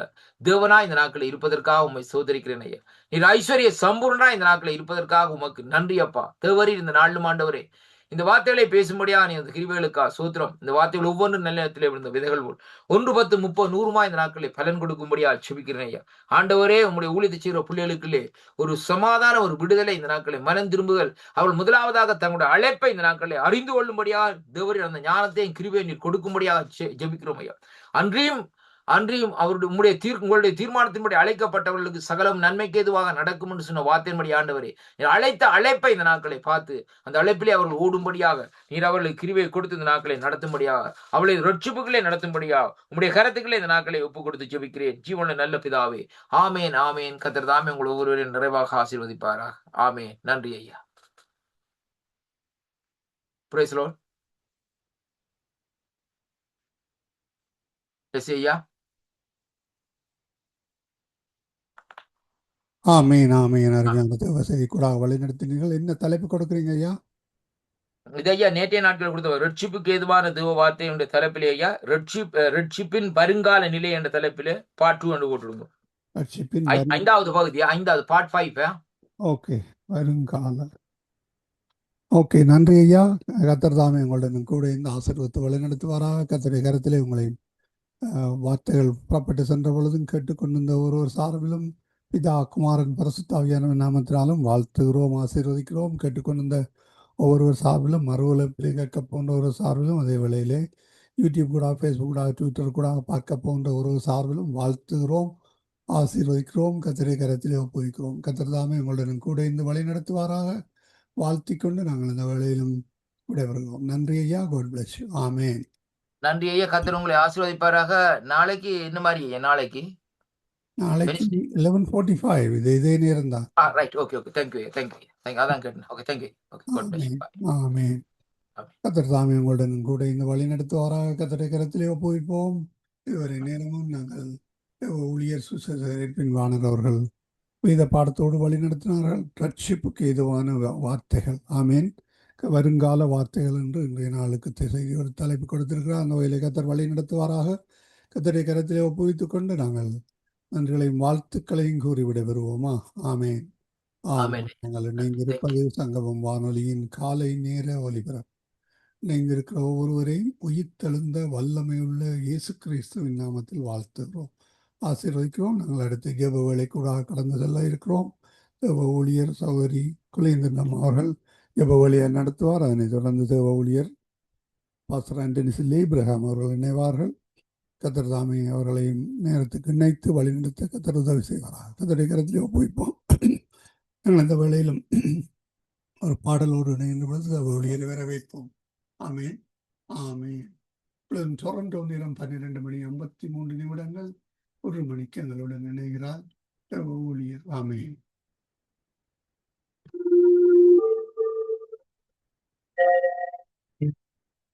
தேவனாய் இந்த நாட்களில் இருப்பதற்காக உம்மை ஸ்தோத்திரிக்கிறேன் ஐயா. நீர் ஐஸ்வர்ய சம்பூர்ணனாய் இந்த நாட்களில் இருப்பதற்காக உமக்கு நன்றி அப்பா. தேவரீர் இந்த நாளிலும் ஆண்டவரே, இந்த வார்த்தைகளை பேசும்படியா நீ அந்த கிருபைகளுக்கா சூத்திரம். இந்த வார்த்தைகள் ஒவ்வொன்றும் நல்ல இடத்திலே விழுந்த விதைகள் போல் 1, 10, 30, 100 இந்த நாட்களில் பலன் கொடுக்கும்படியா செபிக்கிறேன் ஐயா. ஆண்டவரே, உம்முடைய ஊழியத்தை செய்கிற பிள்ளைகளுக்குள்ளே ஒரு சமாதான, ஒரு விடுதலை இந்த நாட்களில் மனம் திரும்புதல், அவள் முதலாவதாக தங்களுடைய அழைப்பை இந்த நாட்களில் அறிந்து கொள்ளும்படியா தேவரீர் அந்த ஞானத்தையும் கிருபையை நீர் கொடுக்கும்படியாக ஜெபிக்கிறோம் ஐயா. அன்றியும் அன்றியும் அவருடைய உங்களுடைய தீர்மானத்தின்படி அழைக்கப்பட்டவர்களுக்கு சகலம் நன்மைக்கு ஏதுவாக நடக்கும் என்று சொன்ன வார்த்தையின்படி ஆண்டவரே, நீர் அழைத்த அழைப்பை இந்த நாட்களை பார்த்து அந்த அழைப்பிலே அவர்கள் ஓடும்படியாக நீர் அவர்களுக்கு கிருபையை கொடுத்து இந்த நாட்களை நடத்தும்படியாக, அவளை ரட்சிப்புகளே நடத்தும்படியாக உங்களுடைய கருத்துக்களை இந்த நாட்களை ஒப்புக் கொடுத்து ஜெபிக்கிறேன் ஜீவன நல்ல பிதாவே. ஆமேன் ஆமேன். கர்த்தர் தாமே உங்கள் ஒவ்வொருவரையும் நிறைவாக ஆசீர்வதிப்பாராக. ஆமேன். நன்றி ஐயா. Praise the Lord. ஐயா. ஆமீன், ஆமீன். அருமையான தேவ செய்தி கூட வழிநடத்தினீர்கள். என்ன தலைப்பு கொடுக்குறீங்க ஐயா? இது ஐயா நேற்றைய நாட்கள் கொடுத்த ரட்சிப்புக்கு ஏதுவான தேவ வார்த்தையுடைய தலைப்பிலே ஐயா, ரட்சிப்பின் வருங்கால நிலை என்ற தலைப்பிலே பார்ட் 2 என்று போட்டுடுங்க. ரட்சிப்பின் 5வது பகுதி, 5வது பார்ட் 5. ஓகே, வருங்கால. ஓகே, நன்றி ஐயா. கர்த்தர் தாமே உங்களுடன் கூட இந்த ஆசீர்வாதத்தை வழிநடத்துவாராக. கர்த்தருடைய கருத்திலே உங்களை வார்த்தைகள் புறப்பட்டு சென்ற பொழுதும் கேட்டுக்கொண்டிருந்த ஒருவர் சார்பிலும் பிதா, குமாரன், பரிசுத்த ஆவியானவரின் நாமத்தினாலும் வாழ்த்துகிறோம், ஆசீர்வதிக்கிறோம். கேட்டுக்கொண்டிருந்த ஒவ்வொருவர் சார்பிலும், மறுவலைப்பிலே கேட்க போன்ற ஒரு சார்பிலும், அதே வேளையிலே யூடியூப் கூட, ஃபேஸ்புக் கூட, ட்விட்டர் கூட பார்க்க போன்ற ஒரு சார்பிலும் வாழ்த்துகிறோம், ஆசீர்வதிக்கிறோம். கர்த்தருடைய கரத்திலே ஒப்புவிக்கிறோம். கர்த்தர் தாமே உங்களுடன் கூட இந்த வழி நடத்துவாராக. வாழ்த்திக்கொண்டு நாங்கள் இந்த வேளையிலும் விடைபெறுகிறோம். நன்றி ஐயா. God bless you. ஆமேன். நன்றி ஐயா. கர்த்தர் உங்களை ஆசீர்வதிப்பாராக. நாளைக்கு என்ன மாதிரி ஐயா? நாளைக்கு 11:45 இதே நேரம் தான். ரைட். ஓகே. தேங்க்யூ. அதான் கேட்டேன். Okay, thank you. Okay, God bless you. Amen. கர்த்தர் தாமே உங்களுடன் கூட இந்த வழி நடத்துவாராக. கர்த்தருடைய கரத்திலே ஒப்புவிப்போம். இதுவரை நேரமும் நாங்கள் ஊழியர் சுசேஷரின் வாணர் அவர்கள் வேத பாடத்தோடு வழி நடத்தினார்கள். ரட்சிப்புக்கு ஏதுவான வார்த்தைகள். ஆமேன். வருங்கால வார்த்தைகள் என்று இன்றைய நாளுக்கு செய்தி ஒரு தலைப்பு கொடுத்திருக்கிறார். அந்த வகையில் கர்த்தர் வழி நடத்துவாராக. கர்த்தருடைய கரத்திலே ஒப்புவித்துக் கொண்டு நாங்கள் நன்றிகளையும் வாழ்த்துக்களையும் கூறி விடைபெறுவோமா? ஆமேன். ஆமேன். நாங்கள் இணைந்திருப்பது சங்கமம் வானொலியின் காலை நேர ஒலிபரப்பு. இணைந்திருக்கிற ஒவ்வொருவரையும் உயிர்த்தெழுந்த வல்லமையுள்ள இயேசு கிறிஸ்துவின் நாமத்தில் வாழ்த்துகிறோம், ஆசீர்வதிக்கிறோம். நாங்கள் அடுத்த ஜெப வேலை கூட கடந்து செல்ல இருக்கிறோம். தேவ ஊழியர் சகோதரி குலேந்திரம் அவர்கள் ஜெப வேலையை நடத்துவார். அதனைத் தொடர்ந்து தேவ ஊழியர் பாஸ்டர் ஆண்டனி லேப்ரஹாம் அவர்கள் இணைவார்கள். கர்த்தர் தாமே அவர்களையும் நேரத்துக்கு இணைத்து வழிநடத்த கர்த்தர் உதவி செய்வார்கள். கர்த்தருடைய கரத்திலே ஒப்புவிப்போம். நாங்கள் இந்த வேளையிலும் ஒரு பாடலோடு இணைந்து பொழுது தேவ ஊழியரை வரவேற்போம். ஆமேன், ஆமேன். டொரண்டோ நேரம் 12:53 1 மணிக்கு எங்களுடன் இணைகிறார் தேவ ஊழியர். ஆமேன்.